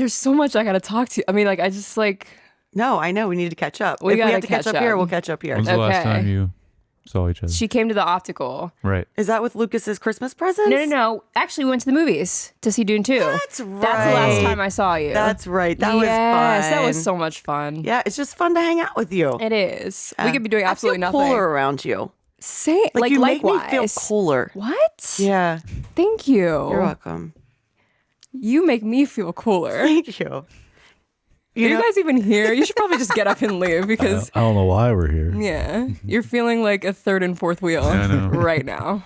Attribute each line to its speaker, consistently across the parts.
Speaker 1: There's so much I gotta talk to you. I mean, like, I just like.
Speaker 2: No, I know. We need to catch up.
Speaker 1: We
Speaker 2: if we
Speaker 1: gotta
Speaker 2: have to catch up here, we'll catch up here.
Speaker 3: When's the last time you saw each other?
Speaker 1: She came to the optical.
Speaker 3: Right.
Speaker 2: Is that with Lucas's Christmas presents?
Speaker 1: No. Actually, we went to the movies to see Dune 2.
Speaker 2: That's right.
Speaker 1: That's the last time I saw you.
Speaker 2: That's right. That was fun.
Speaker 1: That was so much fun.
Speaker 2: Yeah, it's just fun to hang out with you.
Speaker 1: It is. We could be doing absolutely
Speaker 2: I feel
Speaker 1: nothing.
Speaker 2: cooler around you.
Speaker 1: Say
Speaker 2: Like you make
Speaker 1: likewise.
Speaker 2: me feel cooler.
Speaker 1: What?
Speaker 2: Yeah.
Speaker 1: Thank you.
Speaker 2: You're welcome.
Speaker 1: You make me feel cooler.
Speaker 2: Thank you.
Speaker 1: Are you guys even here? You should probably just get up and leave because
Speaker 3: I don't know why we're here.
Speaker 1: yeah, you're feeling like a third and fourth wheel
Speaker 3: I know.
Speaker 1: right now.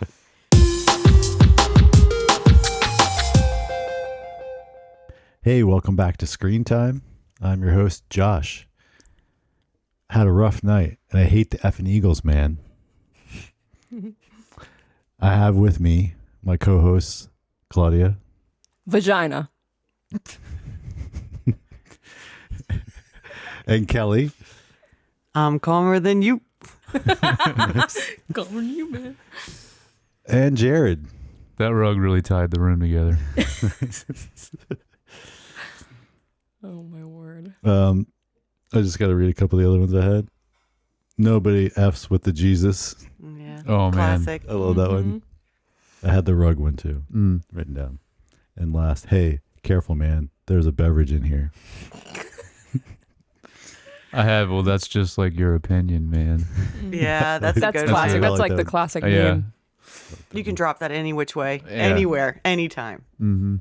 Speaker 4: Hey, welcome back to Screen Time. I'm your host, Josh. Had a rough night, and I hate the effing Eagles, man. I have with me my co-hosts, Claudia.
Speaker 1: Vagina.
Speaker 4: And Kelly.
Speaker 2: I'm calmer than you.
Speaker 1: Calmer than you, man.
Speaker 4: And Jared.
Speaker 3: That rug really tied the room together.
Speaker 1: Oh my word.
Speaker 4: I just got to read a couple of the other ones I had. Nobody F's with the Jesus.
Speaker 2: Yeah.
Speaker 3: Oh, man.
Speaker 2: Classic.
Speaker 4: I love that one. I had the rug one too, written down. And last, hey, careful, man. There's a beverage in here.
Speaker 3: I have. Well, that's just like your opinion, man.
Speaker 2: Yeah, that's a
Speaker 1: That's
Speaker 2: good
Speaker 1: classic.
Speaker 2: one.
Speaker 1: That's
Speaker 4: like
Speaker 1: like the
Speaker 4: that.
Speaker 1: classic
Speaker 3: Yeah.
Speaker 1: meme.
Speaker 2: You can drop that any which way,
Speaker 3: Yeah.
Speaker 2: anywhere, anytime.
Speaker 3: Mm-hmm.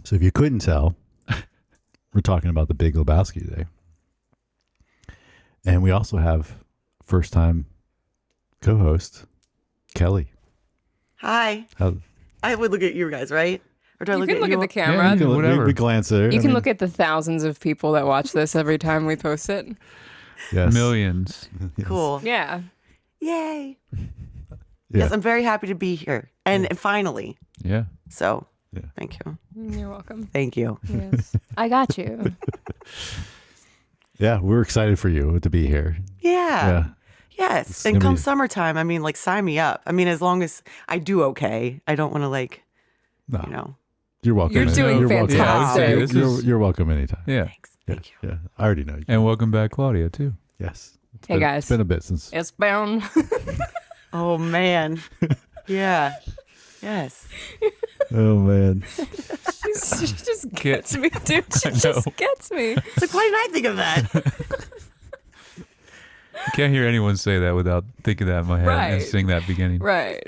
Speaker 4: So if you couldn't tell, we're talking about the Big Lebowski today. And we also have first-time co-host, Kelly.
Speaker 2: Hi.
Speaker 4: How,
Speaker 2: I would look at you guys, right? Or do I
Speaker 1: You
Speaker 2: look
Speaker 1: can
Speaker 2: at
Speaker 1: look
Speaker 2: you?
Speaker 1: at the
Speaker 3: Yeah,
Speaker 1: camera.
Speaker 3: you can look- whatever.
Speaker 4: We glance at her.
Speaker 1: You can look at the thousands of people that watch this every time we post it.
Speaker 4: yes.
Speaker 3: Millions.
Speaker 4: Yes.
Speaker 2: Cool.
Speaker 1: Yeah.
Speaker 2: Yay.
Speaker 4: Yeah.
Speaker 2: Yes, I'm very happy to be here. And finally.
Speaker 3: Yeah.
Speaker 2: So,
Speaker 4: Yeah.
Speaker 2: thank you.
Speaker 1: You're welcome.
Speaker 2: Thank you.
Speaker 1: Yes. I got you.
Speaker 4: Yeah, we're excited for you to be here.
Speaker 2: Yeah. Yes.
Speaker 4: It's
Speaker 2: And
Speaker 4: gonna
Speaker 2: come
Speaker 4: be-
Speaker 2: summertime, I mean, like, sign me up. I mean, as long as I do okay. I don't want to, like,
Speaker 4: No,
Speaker 2: you know.
Speaker 4: you're welcome.
Speaker 1: You're doing
Speaker 4: welcome.
Speaker 3: Yeah, I would say
Speaker 1: fantastic.
Speaker 3: this
Speaker 4: You're,
Speaker 3: is-
Speaker 4: you're welcome anytime.
Speaker 3: Yeah.
Speaker 2: Thanks.
Speaker 4: Yeah,
Speaker 2: Thank you.
Speaker 4: yeah. I already know you.
Speaker 3: And welcome back, Claudia, too.
Speaker 4: Yes. It's
Speaker 1: Hey,
Speaker 4: been-
Speaker 1: guys.
Speaker 4: It's been a bit since.
Speaker 1: It's bound.
Speaker 2: Oh, man. Yeah. Yes.
Speaker 4: Oh, man.
Speaker 1: She just gets me, dude. She just gets me.
Speaker 2: It's like, why didn't I think of that?
Speaker 3: I can't hear anyone say that without thinking that in my head and
Speaker 1: Right.
Speaker 3: sing that beginning.
Speaker 1: Right.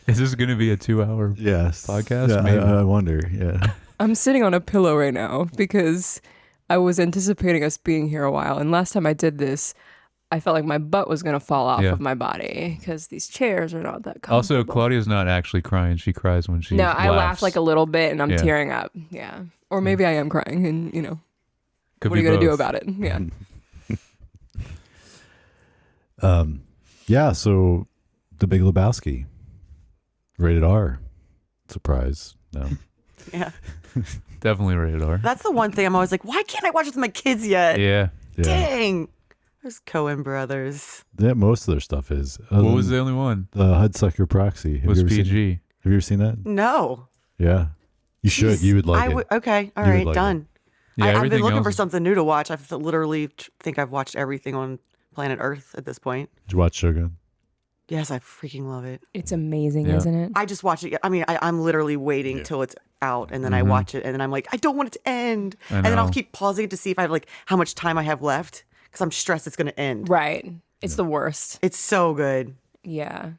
Speaker 3: Is this going to be a 2-hour?
Speaker 4: Yes.
Speaker 3: Podcast,
Speaker 4: Yeah,
Speaker 3: maybe.
Speaker 4: I wonder. Yeah.
Speaker 1: I'm sitting on a pillow right now because I was anticipating us being here a while. And last time I did this, I felt like my butt was going to fall off
Speaker 3: Yeah.
Speaker 1: of my body because these chairs are not that comfortable.
Speaker 3: Also, Claudia's not actually crying. She cries when she
Speaker 1: No,
Speaker 3: laughs.
Speaker 1: I laugh like a little bit and I'm
Speaker 3: Yeah.
Speaker 1: tearing up. Yeah. Or maybe I am crying and, you know,
Speaker 3: Could
Speaker 1: what are
Speaker 3: be
Speaker 1: you going to do
Speaker 3: both.
Speaker 1: about it? Yeah.
Speaker 4: Yeah, so The Big Lebowski. Rated R. Surprise. No.
Speaker 2: Yeah.
Speaker 3: Definitely rated R.
Speaker 2: That's the one thing I'm always like, why can't I watch it with my kids yet?
Speaker 3: Yeah.
Speaker 4: Yeah.
Speaker 2: Dang. There's Coen Brothers.
Speaker 4: Yeah, most of their stuff is.
Speaker 3: What was the only one?
Speaker 4: The Hudsucker Proxy. Have
Speaker 3: Was
Speaker 4: you ever seen-
Speaker 3: PG.
Speaker 4: have you ever seen that?
Speaker 2: No.
Speaker 4: Yeah. You should.
Speaker 2: Jeez.
Speaker 4: You would like
Speaker 2: I
Speaker 4: it.
Speaker 2: would. Okay. All
Speaker 4: You would
Speaker 2: right.
Speaker 4: like
Speaker 2: Done.
Speaker 3: Yeah,
Speaker 2: I've been
Speaker 3: everything
Speaker 2: looking
Speaker 3: else
Speaker 2: for
Speaker 3: is-
Speaker 2: something new to watch. I literally think I've watched everything on planet Earth at this point.
Speaker 4: Did you watch Shogun?
Speaker 2: Yes, I freaking love it.
Speaker 1: It's amazing,
Speaker 3: Yeah.
Speaker 1: isn't it?
Speaker 2: I just watch it. I mean, I'm literally waiting
Speaker 4: Yeah.
Speaker 2: till it's out, and then I watch it, and then I'm like, I don't want it to end,
Speaker 3: I
Speaker 2: and then I'll
Speaker 3: know.
Speaker 2: keep pausing it to see if I have like how much time I have left because I'm stressed it's going to end.
Speaker 1: Right. It's the worst.
Speaker 2: It's so good.
Speaker 1: Yeah.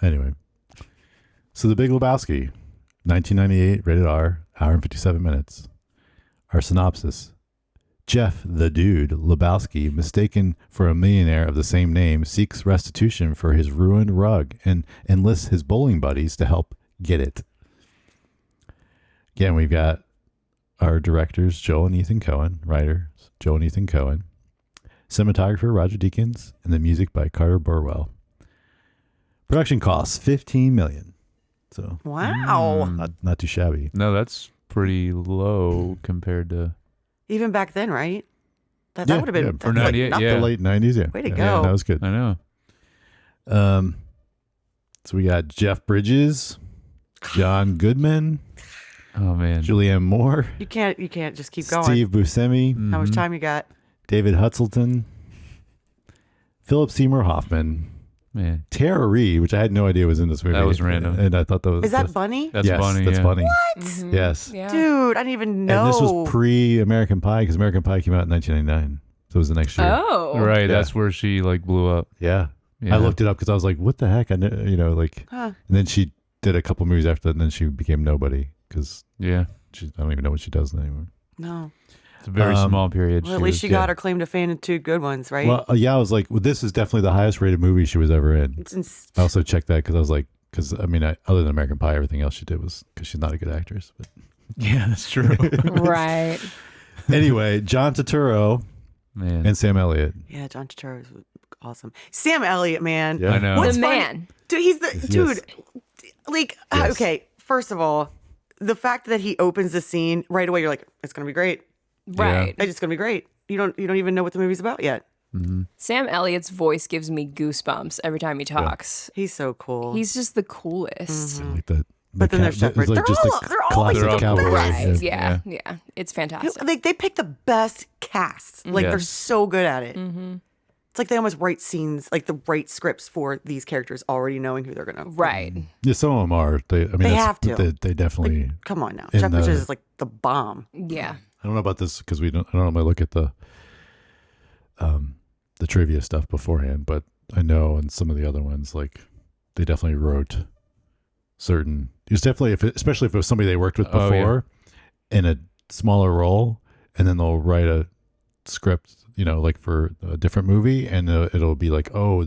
Speaker 4: Anyway. So The Big Lebowski, 1998, rated R, hour and 57 minutes. Our synopsis. Jeff, the dude, Lebowski, mistaken for a millionaire of the same name, seeks restitution for his ruined rug and enlists his bowling buddies to help get it. Again, we've got our directors, Joel and Ethan Coen, writers, Joel and Ethan Coen, cinematographer, Roger Deakins, and the music by Carter Burwell. Production costs $15 million. So
Speaker 2: Wow.
Speaker 4: not too shabby.
Speaker 3: No, that's pretty low compared to.
Speaker 2: Even back then, right? That
Speaker 4: Yeah,
Speaker 2: would have been
Speaker 4: yeah,
Speaker 2: that's
Speaker 3: for 98,
Speaker 2: nothing.
Speaker 3: yeah.
Speaker 4: The late 90s, yeah.
Speaker 2: Way to
Speaker 4: Yeah,
Speaker 2: go.
Speaker 4: that was good.
Speaker 3: I know.
Speaker 4: So we got Jeff Bridges, John Goodman,
Speaker 3: Oh man.
Speaker 4: Julianne Moore,
Speaker 2: You can't just keep going.
Speaker 4: Steve Buscemi,
Speaker 2: How much time you got?
Speaker 4: David Hutzelton, Philip Seymour Hoffman,
Speaker 3: Man.
Speaker 4: Tara Reid, which I had no idea was in this movie.
Speaker 3: That was random.
Speaker 4: And I thought that was...
Speaker 2: Is that Bunny?
Speaker 3: That's
Speaker 4: yes,
Speaker 3: funny.
Speaker 4: that's
Speaker 3: yeah.
Speaker 4: funny.
Speaker 2: What?
Speaker 4: Yes.
Speaker 1: Yeah.
Speaker 2: Dude, I didn't even know.
Speaker 4: And this was pre-American Pie, because American Pie came out in 1999. So it was the next year.
Speaker 1: Oh.
Speaker 3: Right.
Speaker 4: Yeah.
Speaker 3: That's where she like blew up.
Speaker 4: Yeah.
Speaker 3: Yeah.
Speaker 4: I looked it up because I was like, what the heck? Like...
Speaker 2: Huh.
Speaker 4: And then she did a couple movies after that, and then she became nobody, because
Speaker 3: Yeah.
Speaker 4: I don't even know what she does anymore.
Speaker 2: No.
Speaker 3: It's a very small period.
Speaker 2: Well, at least she
Speaker 4: yeah.
Speaker 2: got her claim to fame in 2 good ones, right?
Speaker 4: Well, yeah, I was like, well, this is definitely the highest rated movie she was ever in.
Speaker 2: It's
Speaker 4: I also checked that because I was like, other than American Pie, everything else she did was because she's not a good actress. But
Speaker 3: Yeah, that's true.
Speaker 1: Right.
Speaker 4: anyway, John Turturro
Speaker 3: Man.
Speaker 4: and Sam Elliott.
Speaker 2: yeah, John Turturro is awesome. Sam Elliott, man.
Speaker 4: Yeah.
Speaker 3: I know.
Speaker 2: What's
Speaker 1: The
Speaker 2: funny-
Speaker 1: man.
Speaker 2: Dude, he's the
Speaker 4: Yes.
Speaker 2: dude. Like,
Speaker 4: Yes.
Speaker 2: okay, first of all, the fact that he opens the scene right away, you're like, it's gonna be great.
Speaker 1: Right.
Speaker 2: It's gonna be great. You don't even know what the movie's about yet.
Speaker 1: Sam Elliott's voice gives me goosebumps every time he talks.
Speaker 2: He's so cool.
Speaker 1: He's just the coolest.
Speaker 4: I like that.
Speaker 2: But then there's Shepard.
Speaker 4: It's like
Speaker 2: They're
Speaker 4: just
Speaker 2: all-
Speaker 4: a
Speaker 2: they're all
Speaker 4: classic
Speaker 2: like the
Speaker 4: cowboy.
Speaker 2: best.
Speaker 1: Right.
Speaker 4: Yeah.
Speaker 1: Yeah. It's fantastic.
Speaker 2: they pick the best casts. Like they're
Speaker 3: Yes.
Speaker 2: so good at it. It's like they almost write scenes, like the right scripts for these characters, already knowing who they're gonna.
Speaker 1: Right.
Speaker 4: Yeah, some of them are. They
Speaker 2: have to.
Speaker 4: They definitely.
Speaker 2: Come on now,
Speaker 4: In
Speaker 2: Jeff Bridges
Speaker 4: the-
Speaker 2: is like the bomb.
Speaker 1: Yeah.
Speaker 4: I don't know about this because I don't normally look at the trivia stuff beforehand, but I know in some of the other ones, like they definitely wrote certain. It's definitely especially if it was somebody they worked with
Speaker 3: Oh, yeah.
Speaker 4: before in a smaller role, and then they'll write a script, like for a different movie, and it'll be like, oh,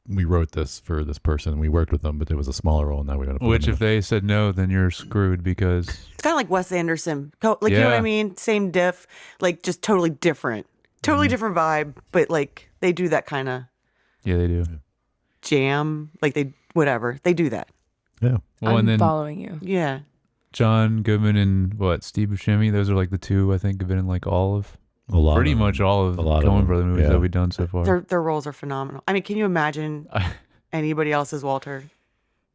Speaker 4: we wrote this for this person, we worked with them, but it was a smaller role. Now we're gonna put
Speaker 3: Which,
Speaker 4: them
Speaker 3: if they said no, then you're screwed because
Speaker 2: It's kind of like Wes Anderson. You know what I
Speaker 3: Yeah.
Speaker 2: mean? Same diff, like just totally different different vibe. But like they do that kind of
Speaker 3: yeah, they do.
Speaker 2: jam, like they do that.
Speaker 4: yeah.
Speaker 3: Well,
Speaker 1: I'm
Speaker 3: and then
Speaker 1: following you.
Speaker 2: Yeah,
Speaker 3: John Goodman and Steve Buscemi. Those are like the two I think have been in like all of
Speaker 4: A lot,
Speaker 3: pretty
Speaker 4: of
Speaker 3: much
Speaker 4: them.
Speaker 3: all of
Speaker 4: A
Speaker 3: the
Speaker 4: lot of
Speaker 3: Coen
Speaker 4: them,
Speaker 3: Brothers movies
Speaker 4: yeah.
Speaker 3: that we've done so far.
Speaker 2: their roles are phenomenal. I mean, can you imagine anybody else as Walter?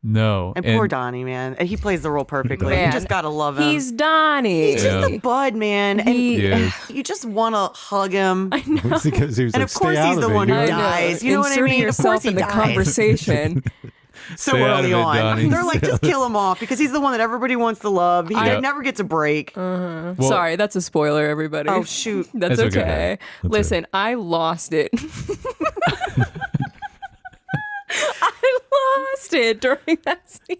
Speaker 3: No,
Speaker 2: And poor Donnie, man, and he plays the role perfectly.
Speaker 1: Man.
Speaker 2: You just gotta love him.
Speaker 1: He's Donnie.
Speaker 2: He's just the bud, man, and
Speaker 3: Yes.
Speaker 2: you just want to hug him.
Speaker 4: Because he was
Speaker 2: And
Speaker 4: like,
Speaker 2: of course
Speaker 4: "Stay out
Speaker 2: he's
Speaker 4: of
Speaker 2: the
Speaker 4: it,
Speaker 2: one who
Speaker 4: you're-"
Speaker 2: dies. You know what I
Speaker 1: Inserting
Speaker 2: mean? Of course
Speaker 1: yourself
Speaker 2: he
Speaker 1: in the
Speaker 2: dies.
Speaker 1: conversation.
Speaker 2: So
Speaker 3: Stay out
Speaker 2: early
Speaker 3: of it,
Speaker 2: on.
Speaker 3: Donnie.
Speaker 2: They're like, just kill him off because he's the one that everybody wants to love. He
Speaker 3: Yeah.
Speaker 2: never gets a break.
Speaker 1: Sorry, that's a spoiler, everybody.
Speaker 2: Oh, shoot.
Speaker 1: That's
Speaker 3: That's okay.
Speaker 1: okay. Listen, I lost it. I lost it during that scene.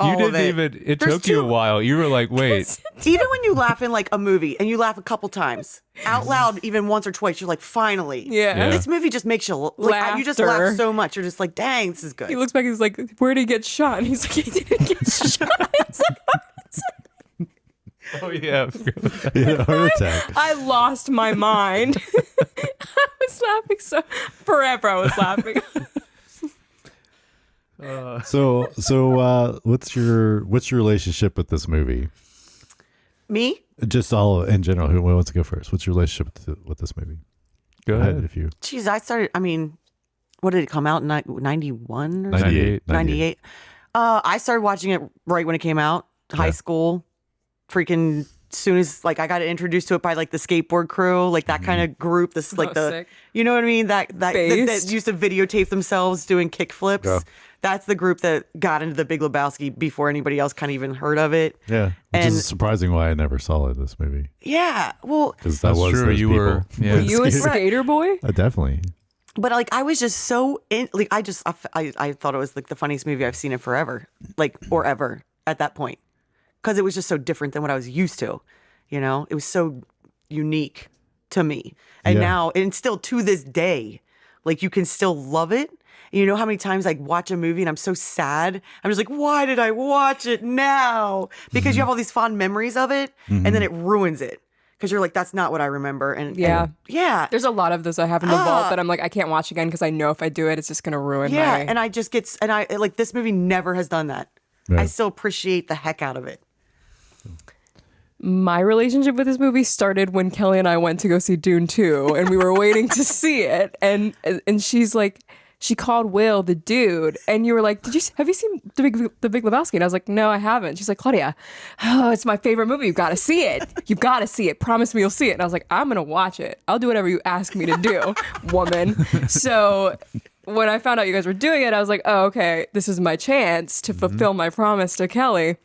Speaker 3: You
Speaker 2: All of
Speaker 3: didn't
Speaker 2: it.
Speaker 3: even. It
Speaker 2: There's
Speaker 3: took you a
Speaker 2: two-
Speaker 3: while. You were like, wait.
Speaker 2: Even when you laugh in like a movie and you laugh a couple times out loud, even once or twice, you're like, finally.
Speaker 1: Yeah.
Speaker 3: Yeah.
Speaker 2: This movie just makes you you just
Speaker 1: Laughter.
Speaker 2: laugh so much. You're just like, dang, this is good.
Speaker 1: He looks back, he's like, where did he get shot? And he's like, he didn't get shot. It's like,
Speaker 3: Oh yeah.
Speaker 4: He had a heart attack.
Speaker 1: I lost my mind. I was laughing forever I was laughing.
Speaker 4: So what's your relationship with this movie?
Speaker 2: Me?
Speaker 4: Just all in general. Who wants to go first? What's your relationship with this movie?
Speaker 3: Go ahead.
Speaker 4: If you
Speaker 2: Jeez, I mean, what did it come out in 91 or
Speaker 3: 98.
Speaker 2: 98. I started watching it right when it came out, high school. Freaking soon as like I got introduced to it by like the skateboard crew, like that kind of group. This like
Speaker 1: sick.
Speaker 2: you know what I mean? That
Speaker 1: Based.
Speaker 2: used to videotape themselves doing kick flips.
Speaker 4: Yeah.
Speaker 2: That's the group that got into the Big Lebowski before anybody else kind of even heard of it.
Speaker 4: Yeah. Which
Speaker 2: And-
Speaker 4: is surprising why I never saw it, this movie.
Speaker 2: Yeah, well,
Speaker 4: Because that
Speaker 3: That's
Speaker 4: was
Speaker 3: true.
Speaker 4: those
Speaker 3: You
Speaker 4: people.
Speaker 3: were. Yeah.
Speaker 1: Were you a skater boy?
Speaker 4: Definitely.
Speaker 2: but like I was just so in, like I thought it was like the funniest movie I've seen in forever, like or ever at that point, because it was just so different than what I was used to. You know, it was so unique to me, and
Speaker 4: Yeah.
Speaker 2: now and still to this day, like you can still love it. You know how many times I watch a movie and I'm so sad. I'm just like, why did I watch it now? Because you have all these fond memories of it, and then it ruins it. Because you're like, that's not what I remember. And
Speaker 1: Yeah.
Speaker 2: yeah.
Speaker 1: There's a lot of those I have in the vault that I'm like, I can't watch again because I know if I do it, it's just going to ruin
Speaker 2: Yeah,
Speaker 1: my...
Speaker 2: and I just get and I like this movie never has done that. I
Speaker 4: Right.
Speaker 2: still appreciate the heck out of it.
Speaker 1: My relationship with this movie started when Kelly and I went to go see Dune 2 and we were waiting to see it. And she's like, she called Will the dude, and you were like, have you seen the Big Lebowski? And I was like, no, I haven't. She's like, Claudia, oh, it's my favorite movie. You've got to see it. You've got to see it. Promise me you'll see it. And I was like, I'm gonna watch it. I'll do whatever you ask me to do, woman. So when I found out you guys were doing it, I was like, oh, okay, this is my chance to fulfill my promise to Kelly.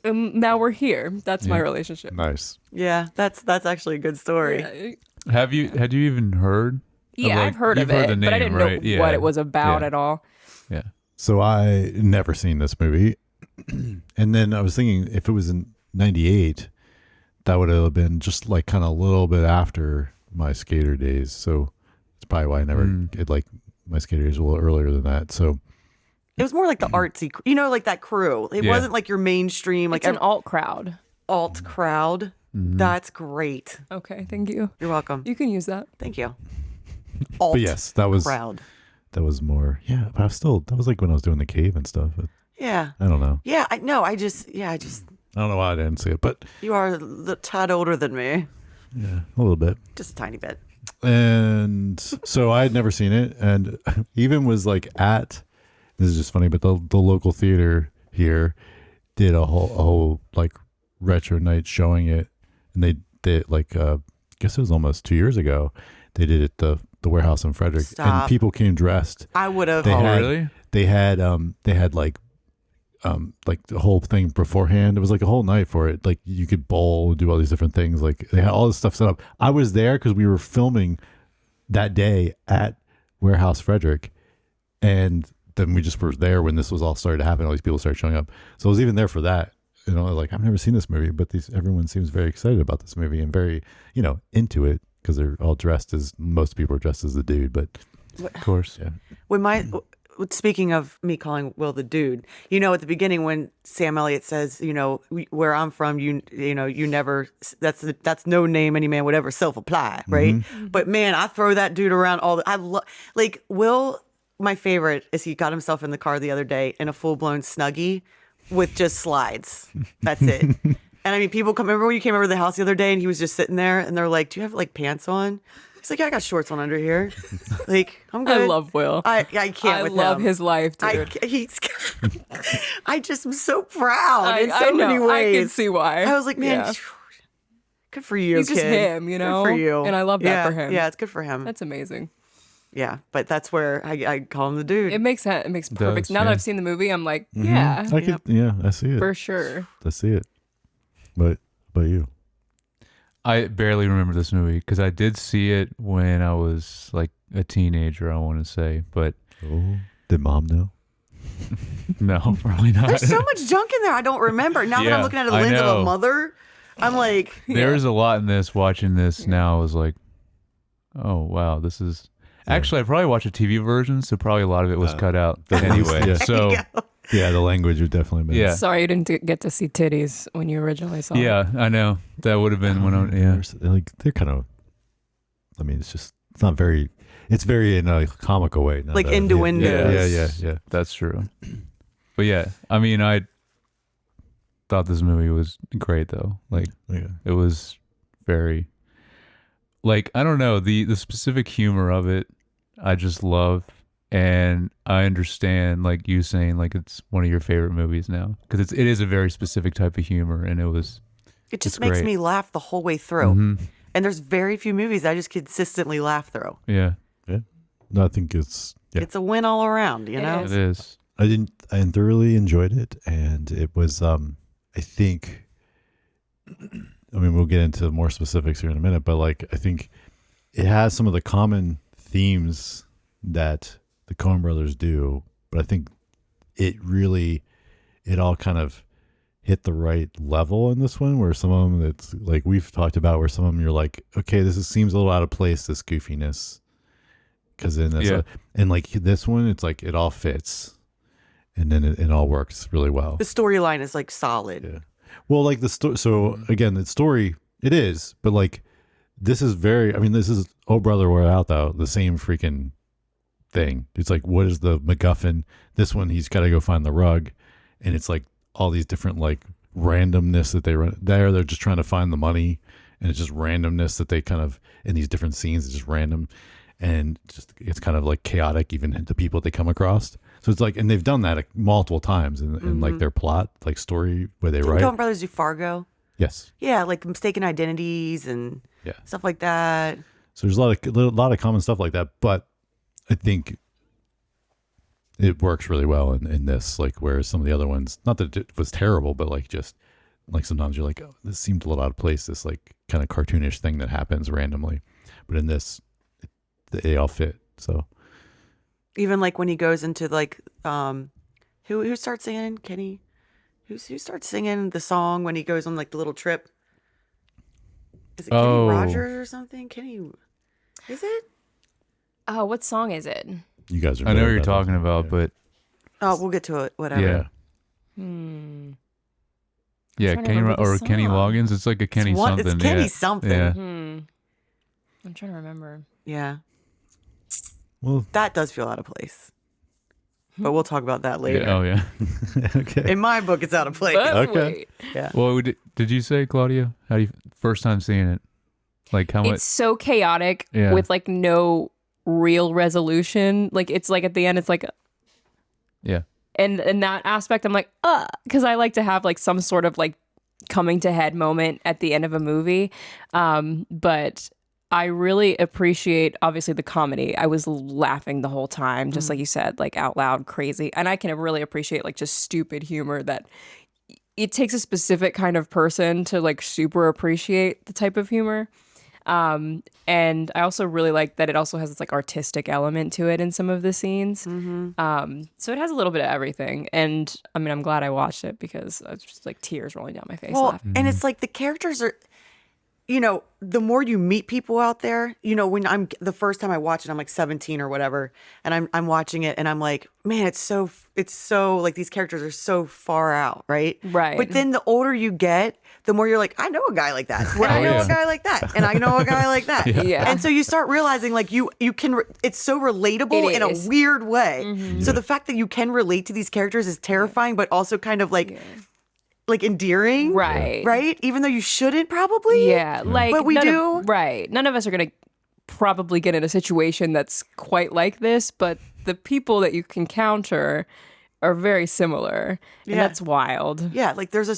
Speaker 1: And now we're here. That's my relationship.
Speaker 4: Nice.
Speaker 2: Yeah, that's actually a good story.
Speaker 1: Yeah,
Speaker 3: Had you even heard?
Speaker 1: yeah, I've heard of
Speaker 3: you've
Speaker 1: it,
Speaker 3: the
Speaker 1: but I
Speaker 3: name,
Speaker 1: didn't
Speaker 3: right?
Speaker 1: know what it was about
Speaker 3: Yeah.
Speaker 1: at all.
Speaker 3: Yeah.
Speaker 4: So I never seen this movie. And then I was thinking if it was in 98, that would have been just like kind of a little bit after my skater days. So it's probably why I never like my skater days were a little earlier than that. So
Speaker 2: It was more like the artsy, like that crew. It
Speaker 3: Yeah.
Speaker 2: wasn't like your mainstream, like
Speaker 1: It's an alt crowd.
Speaker 2: alt crowd. That's great.
Speaker 1: Okay, thank you.
Speaker 2: You're welcome.
Speaker 1: You can use that.
Speaker 2: Thank you. Alt
Speaker 4: but yes, that was
Speaker 2: crowd.
Speaker 4: more. Yeah, but I was still that was like when I was doing the cave and stuff. But
Speaker 2: Yeah.
Speaker 4: I don't know.
Speaker 2: Yeah, I just
Speaker 4: I don't know why I didn't see it, but
Speaker 2: you are a tad older than me.
Speaker 4: yeah, a little bit.
Speaker 2: Just a tiny bit.
Speaker 4: And so I had never seen it, and even was like at this is just funny, but the local theater here did a whole like retro night showing it, and they did like I guess it was almost 2 years ago. They did it the warehouse in Frederick, and
Speaker 2: Stop.
Speaker 4: people came dressed.
Speaker 2: I would have.
Speaker 4: They
Speaker 3: Oh,
Speaker 4: had,
Speaker 3: really?
Speaker 4: They had like the whole thing beforehand. It was like a whole night for it. Like you could bowl, do all these different things. Like they had all this stuff set up. I was there because we were filming that day at Warehouse Frederick, and then we just were there when this was all started to happen. All these people started showing up, so I was even there for that. Like I've never seen this movie, but everyone seems very excited about this movie and very into it because they're all dressed as most people are dressed as the dude. But
Speaker 3: Of course.
Speaker 4: yeah,
Speaker 2: Speaking of me calling Will the dude, at the beginning when Sam Elliott says, where I'm from, you never, that's no name any man would ever self-apply, right? But man, I throw that dude around like Will. My favorite is he got himself in the car the other day in a full-blown Snuggie with just slides. That's it. And I mean, remember when you came over to the house the other day and he was just sitting there and they're like, do you have like pants on? He's like, yeah, I got shorts on under here. Like, I'm good.
Speaker 1: I love Will.
Speaker 2: I can't
Speaker 1: I
Speaker 2: with
Speaker 1: love
Speaker 2: him.
Speaker 1: his life, dude.
Speaker 2: I just am so proud in so
Speaker 1: I know.
Speaker 2: many ways.
Speaker 1: I can see why.
Speaker 2: I was like, man,
Speaker 1: Yeah.
Speaker 2: good for you,
Speaker 1: He's
Speaker 2: kid.
Speaker 1: just him,
Speaker 2: Good for you.
Speaker 1: And I love that for him.
Speaker 2: Yeah, it's good for him.
Speaker 1: That's amazing.
Speaker 2: Yeah, but that's where I call him the dude.
Speaker 1: It makes sense. It makes perfect.
Speaker 3: does,
Speaker 1: Now that
Speaker 3: yeah.
Speaker 1: I've seen the movie, I'm like, yeah,
Speaker 4: I could. Yeah, I see it.
Speaker 1: for sure.
Speaker 4: I see it. But you?
Speaker 3: I barely remember this movie because I did see it when I was like a teenager, I want to say, but
Speaker 4: Oh, did mom know?
Speaker 3: no, probably not.
Speaker 2: There's so much junk in there I don't remember. Now that I'm
Speaker 3: Yeah,
Speaker 2: looking at the
Speaker 3: I
Speaker 2: lens of
Speaker 3: know.
Speaker 2: a mother, I'm like,
Speaker 3: There's a lot in this. Watching this now, I was like, oh, wow, this is. Actually, I probably watched a TV version, so probably a lot of it was cut out anyway.
Speaker 4: Yeah.
Speaker 3: So,
Speaker 4: Yeah, the language would definitely been.
Speaker 3: Yeah.
Speaker 1: Sorry you didn't get to see titties when you originally saw it.
Speaker 3: yeah, I know. That would have been when I, yeah.
Speaker 4: They're kind of. I mean, it's not very. It's very in a comical way. not
Speaker 2: Like
Speaker 4: a-
Speaker 2: innuendos.
Speaker 4: Yeah.
Speaker 3: That's true. But yeah, I mean, I thought this movie was great, though. Like,
Speaker 4: Yeah.
Speaker 3: it was very, like, I don't know, the specific humor of it, I just love. And I understand, like you saying, like it's one of your favorite movies now because it is a very specific type of humor, and it was.
Speaker 2: it just
Speaker 3: It's
Speaker 2: makes
Speaker 3: great.
Speaker 2: me laugh the whole way through.
Speaker 3: Mhm.
Speaker 2: And there's very few movies I just consistently laugh through.
Speaker 3: Yeah,
Speaker 4: No, I think it's. Yeah.
Speaker 2: It's a win all around, you
Speaker 1: It
Speaker 2: know?
Speaker 3: it is.
Speaker 4: I thoroughly enjoyed it, and it was. I think. I mean, we'll get into more specifics here in a minute, but like, I think it has some of the common themes that the Coen Brothers do, but I think it all kind of hit the right level in this one, where some of them it's like we've talked about, where some of them you're like, okay, seems a little out of place, this goofiness, because in this,
Speaker 3: Yeah.
Speaker 4: and like this one, it's like it all fits, and then it all works really well.
Speaker 2: The storyline is like solid.
Speaker 4: Yeah. Well, like the story. So again, the story it is, but like this is very. I mean, this is Oh Brother Where Art Thou, the same freaking thing. It's like, what is the MacGuffin? This one, he's got to go find the rug, and it's like all these different like randomness that they run there. They're just trying to find the money, and it's just randomness that they kind of in these different scenes. It's just random, and just it's kind of like chaotic, even the people they come across. So it's like, and they've done that like, multiple times in like their plot, like story where they write.
Speaker 2: Coen Brothers do Fargo.
Speaker 4: Yes.
Speaker 2: Yeah, like mistaken identities and
Speaker 4: Yeah.
Speaker 2: stuff like that.
Speaker 4: So there's a lot of common stuff like that, but I think it works really well in this. Like, whereas some of the other ones, not that it was terrible, but like just like sometimes you're like, oh, this seemed a little out of place. This like kind of cartoonish thing that happens randomly, but in this, they all fit. So
Speaker 2: Even like when he goes into like, who starts singing? Kenny? Who starts singing the song when he goes on like the little trip? Is it Kenny Rogers or something? Kenny, is it?
Speaker 1: Oh, what song is it?
Speaker 4: you guys are.
Speaker 3: I know
Speaker 4: better
Speaker 3: what you're
Speaker 4: about
Speaker 3: talking
Speaker 4: this.
Speaker 3: about,
Speaker 4: Yeah.
Speaker 3: but
Speaker 2: Oh, we'll get to it. Whatever.
Speaker 3: yeah.
Speaker 1: Hmm.
Speaker 3: Yeah,
Speaker 1: trying to
Speaker 3: Kenny
Speaker 1: remember the
Speaker 3: or Kenny
Speaker 1: song.
Speaker 3: Loggins. It's like a Kenny something.
Speaker 2: It's Kenny
Speaker 3: yeah.
Speaker 2: something.
Speaker 3: Yeah.
Speaker 1: Hmm. I'm trying to remember.
Speaker 2: Yeah.
Speaker 4: Well,
Speaker 2: That does feel out of place. But we'll talk about that later.
Speaker 3: Yeah, oh yeah.
Speaker 4: okay.
Speaker 2: In my book, it's out of place.
Speaker 1: But
Speaker 4: Okay.
Speaker 1: wait.
Speaker 3: Well, did you say, Claudia? How do you first time seeing it? Like how much?
Speaker 1: It's so chaotic
Speaker 3: Yeah.
Speaker 1: with like no real resolution. Like it's like at the end, it's like,
Speaker 3: Yeah.
Speaker 1: and in that aspect, I'm like, because I like to have like some sort of like coming to head moment at the end of a movie. But I really appreciate obviously the comedy. I was laughing the whole time, just like you said, like out loud, crazy. And I can really appreciate like just stupid humor that it takes a specific kind of person to like super appreciate the type of humor. And I also really like that it also has this like artistic element to it in some of the scenes. So it has a little bit of everything. And I mean, I'm glad I watched it because it's just like tears rolling down my face.
Speaker 2: Well,
Speaker 1: laughing.
Speaker 2: and it's like the characters are, you know, the more you meet people out there, you know, when I'm the first time I watch it, I'm like 17 or whatever, and I'm watching it and I'm like, man, it's so like these characters are so far out, right?
Speaker 1: Right.
Speaker 2: But then the older you get, the more you're like, I know a guy like that, and I know
Speaker 3: yeah.
Speaker 2: a guy like that, and I know a guy like that,
Speaker 1: Yeah.
Speaker 2: And so you start realizing like you can, it's so relatable
Speaker 1: It
Speaker 2: in a
Speaker 1: is.
Speaker 2: weird way. So the fact that you can relate to these characters is terrifying, but also kind of like endearing,
Speaker 1: Right.
Speaker 2: Right? Even though you shouldn't probably.
Speaker 1: Yeah, like
Speaker 2: But we do.
Speaker 1: Right. None of us are gonna probably get in a situation that's quite like this, but the people that you can counter are very similar, and
Speaker 2: Yeah.
Speaker 1: that's wild.
Speaker 2: Yeah, like there's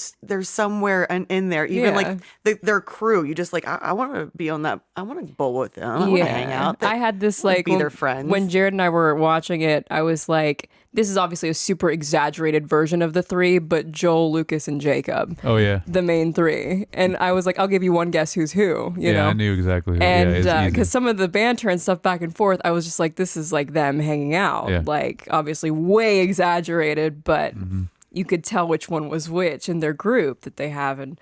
Speaker 2: somewhere in there, even
Speaker 1: Yeah.
Speaker 2: like their crew. You just like, I want to be on that. I want to bowl with them. I want to hang out.
Speaker 1: I had this
Speaker 2: wanna
Speaker 1: like
Speaker 2: be their friends.
Speaker 1: when Jared and I were watching it, I was like, this is obviously a super exaggerated version of the three, but Joel, Lucas, and Jacob,
Speaker 3: Oh yeah.
Speaker 1: the main three. And I was like, I'll give you one guess who's who, you know?
Speaker 3: I knew exactly. Who.
Speaker 1: And
Speaker 3: yeah, it's easy.
Speaker 1: because some of the banter and stuff back and forth, I was just like, this is like them hanging out.
Speaker 3: Yeah.
Speaker 1: Like, obviously, way exaggerated, but you could tell which one was which in their group that they have. And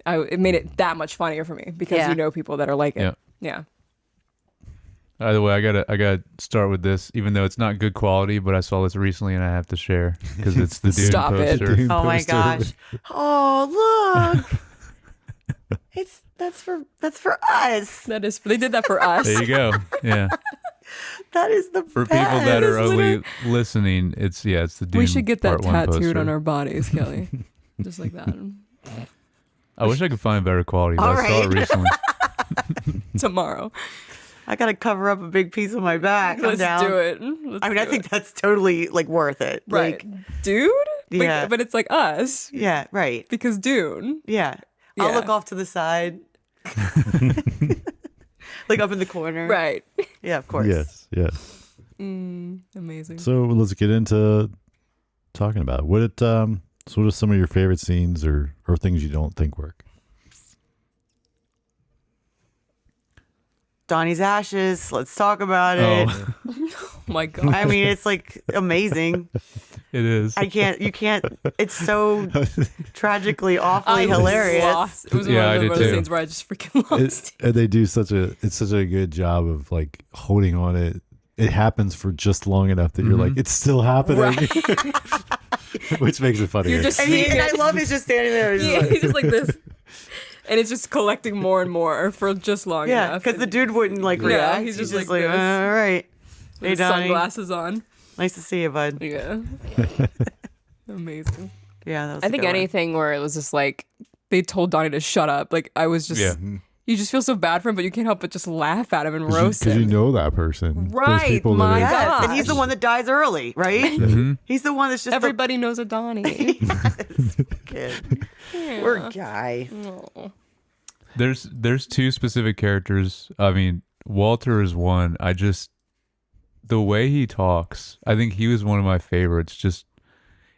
Speaker 1: it made it that much funnier for me because
Speaker 2: Yeah.
Speaker 1: you know people that are like it.
Speaker 3: Yeah.
Speaker 1: Yeah.
Speaker 3: Either way, I gotta start with this, even though it's not good quality, but I saw this recently and I have to share because it's the Dune
Speaker 1: Stop it.
Speaker 3: poster.
Speaker 4: Dune
Speaker 2: Oh my
Speaker 4: poster.
Speaker 2: gosh! Oh look! that's for us.
Speaker 1: That is, they did that for us.
Speaker 3: There you go. Yeah.
Speaker 2: That is the
Speaker 3: For people that
Speaker 2: best.
Speaker 3: are only listening, it's the Dune.
Speaker 1: We should get that
Speaker 3: Part 1
Speaker 1: tattooed
Speaker 3: poster.
Speaker 1: on our bodies, Kelly. Just like that.
Speaker 3: I wish I could find better quality, but
Speaker 2: All
Speaker 3: I saw it
Speaker 2: right.
Speaker 3: recently.
Speaker 1: Tomorrow.
Speaker 2: I gotta cover up a big piece of my back. I'm
Speaker 1: Let's
Speaker 2: down.
Speaker 1: do it. Let's
Speaker 2: I mean, I
Speaker 1: do
Speaker 2: think
Speaker 1: it.
Speaker 2: that's totally like worth it.
Speaker 1: Right.
Speaker 2: Like,
Speaker 1: Dude?
Speaker 2: Yeah.
Speaker 1: But it's like us
Speaker 2: yeah. Right.
Speaker 1: because Dune.
Speaker 2: Yeah. I'll
Speaker 1: Yeah.
Speaker 2: look off to the side. Like up in the corner.
Speaker 1: Right.
Speaker 2: Yeah, of course.
Speaker 4: Yes, yes.
Speaker 1: Amazing.
Speaker 4: So let's get into talking about it. What are some of your favorite scenes or things you don't think work?
Speaker 2: Donnie's ashes. Let's talk about it.
Speaker 3: Oh,
Speaker 1: Oh my God.
Speaker 2: I mean, it's like amazing.
Speaker 3: it is.
Speaker 2: You can't. It's so tragically, awfully
Speaker 1: I was
Speaker 2: hilarious.
Speaker 1: lost. It was
Speaker 3: Yeah, I
Speaker 1: one
Speaker 3: did
Speaker 1: of those
Speaker 3: too.
Speaker 1: scenes where I just freaking lost.
Speaker 4: And they do it's such a good job of like holding on it. It happens for just long enough that you're like, it's still happening, which makes it funny.
Speaker 1: You're just
Speaker 2: And,
Speaker 1: seeing
Speaker 2: I
Speaker 1: it.
Speaker 2: love he's just standing there. He's
Speaker 1: Yeah,
Speaker 2: like-
Speaker 1: he's just like this. And it's just collecting more and more for just long
Speaker 2: yeah,
Speaker 1: enough.
Speaker 2: because the
Speaker 1: And
Speaker 2: dude wouldn't like
Speaker 1: Yeah,
Speaker 2: react.
Speaker 1: he's just like
Speaker 2: like,
Speaker 1: this.
Speaker 2: all right.
Speaker 1: with
Speaker 2: Hey,
Speaker 1: his
Speaker 2: Donnie.
Speaker 1: sunglasses on.
Speaker 2: Nice to see you, bud.
Speaker 1: Yeah. Amazing.
Speaker 2: Yeah, that was
Speaker 1: I
Speaker 2: a
Speaker 1: think
Speaker 2: good one.
Speaker 1: anything where it was just like they told Donnie to shut up. Like I was just
Speaker 3: Yeah.
Speaker 1: You just feel so bad for him, but you can't help but just laugh at him and roast
Speaker 4: Because you
Speaker 1: him.
Speaker 4: know that person. There's
Speaker 1: Right,
Speaker 4: people
Speaker 1: my
Speaker 4: that
Speaker 1: God.
Speaker 2: Yes, and he's the one that dies early, right? He's the one that's just
Speaker 1: Everybody knows a Donnie.
Speaker 2: the kid. Poor guy.
Speaker 3: There's two specific characters. I mean, Walter is one. The way he talks, I think he was one of my favorites. Just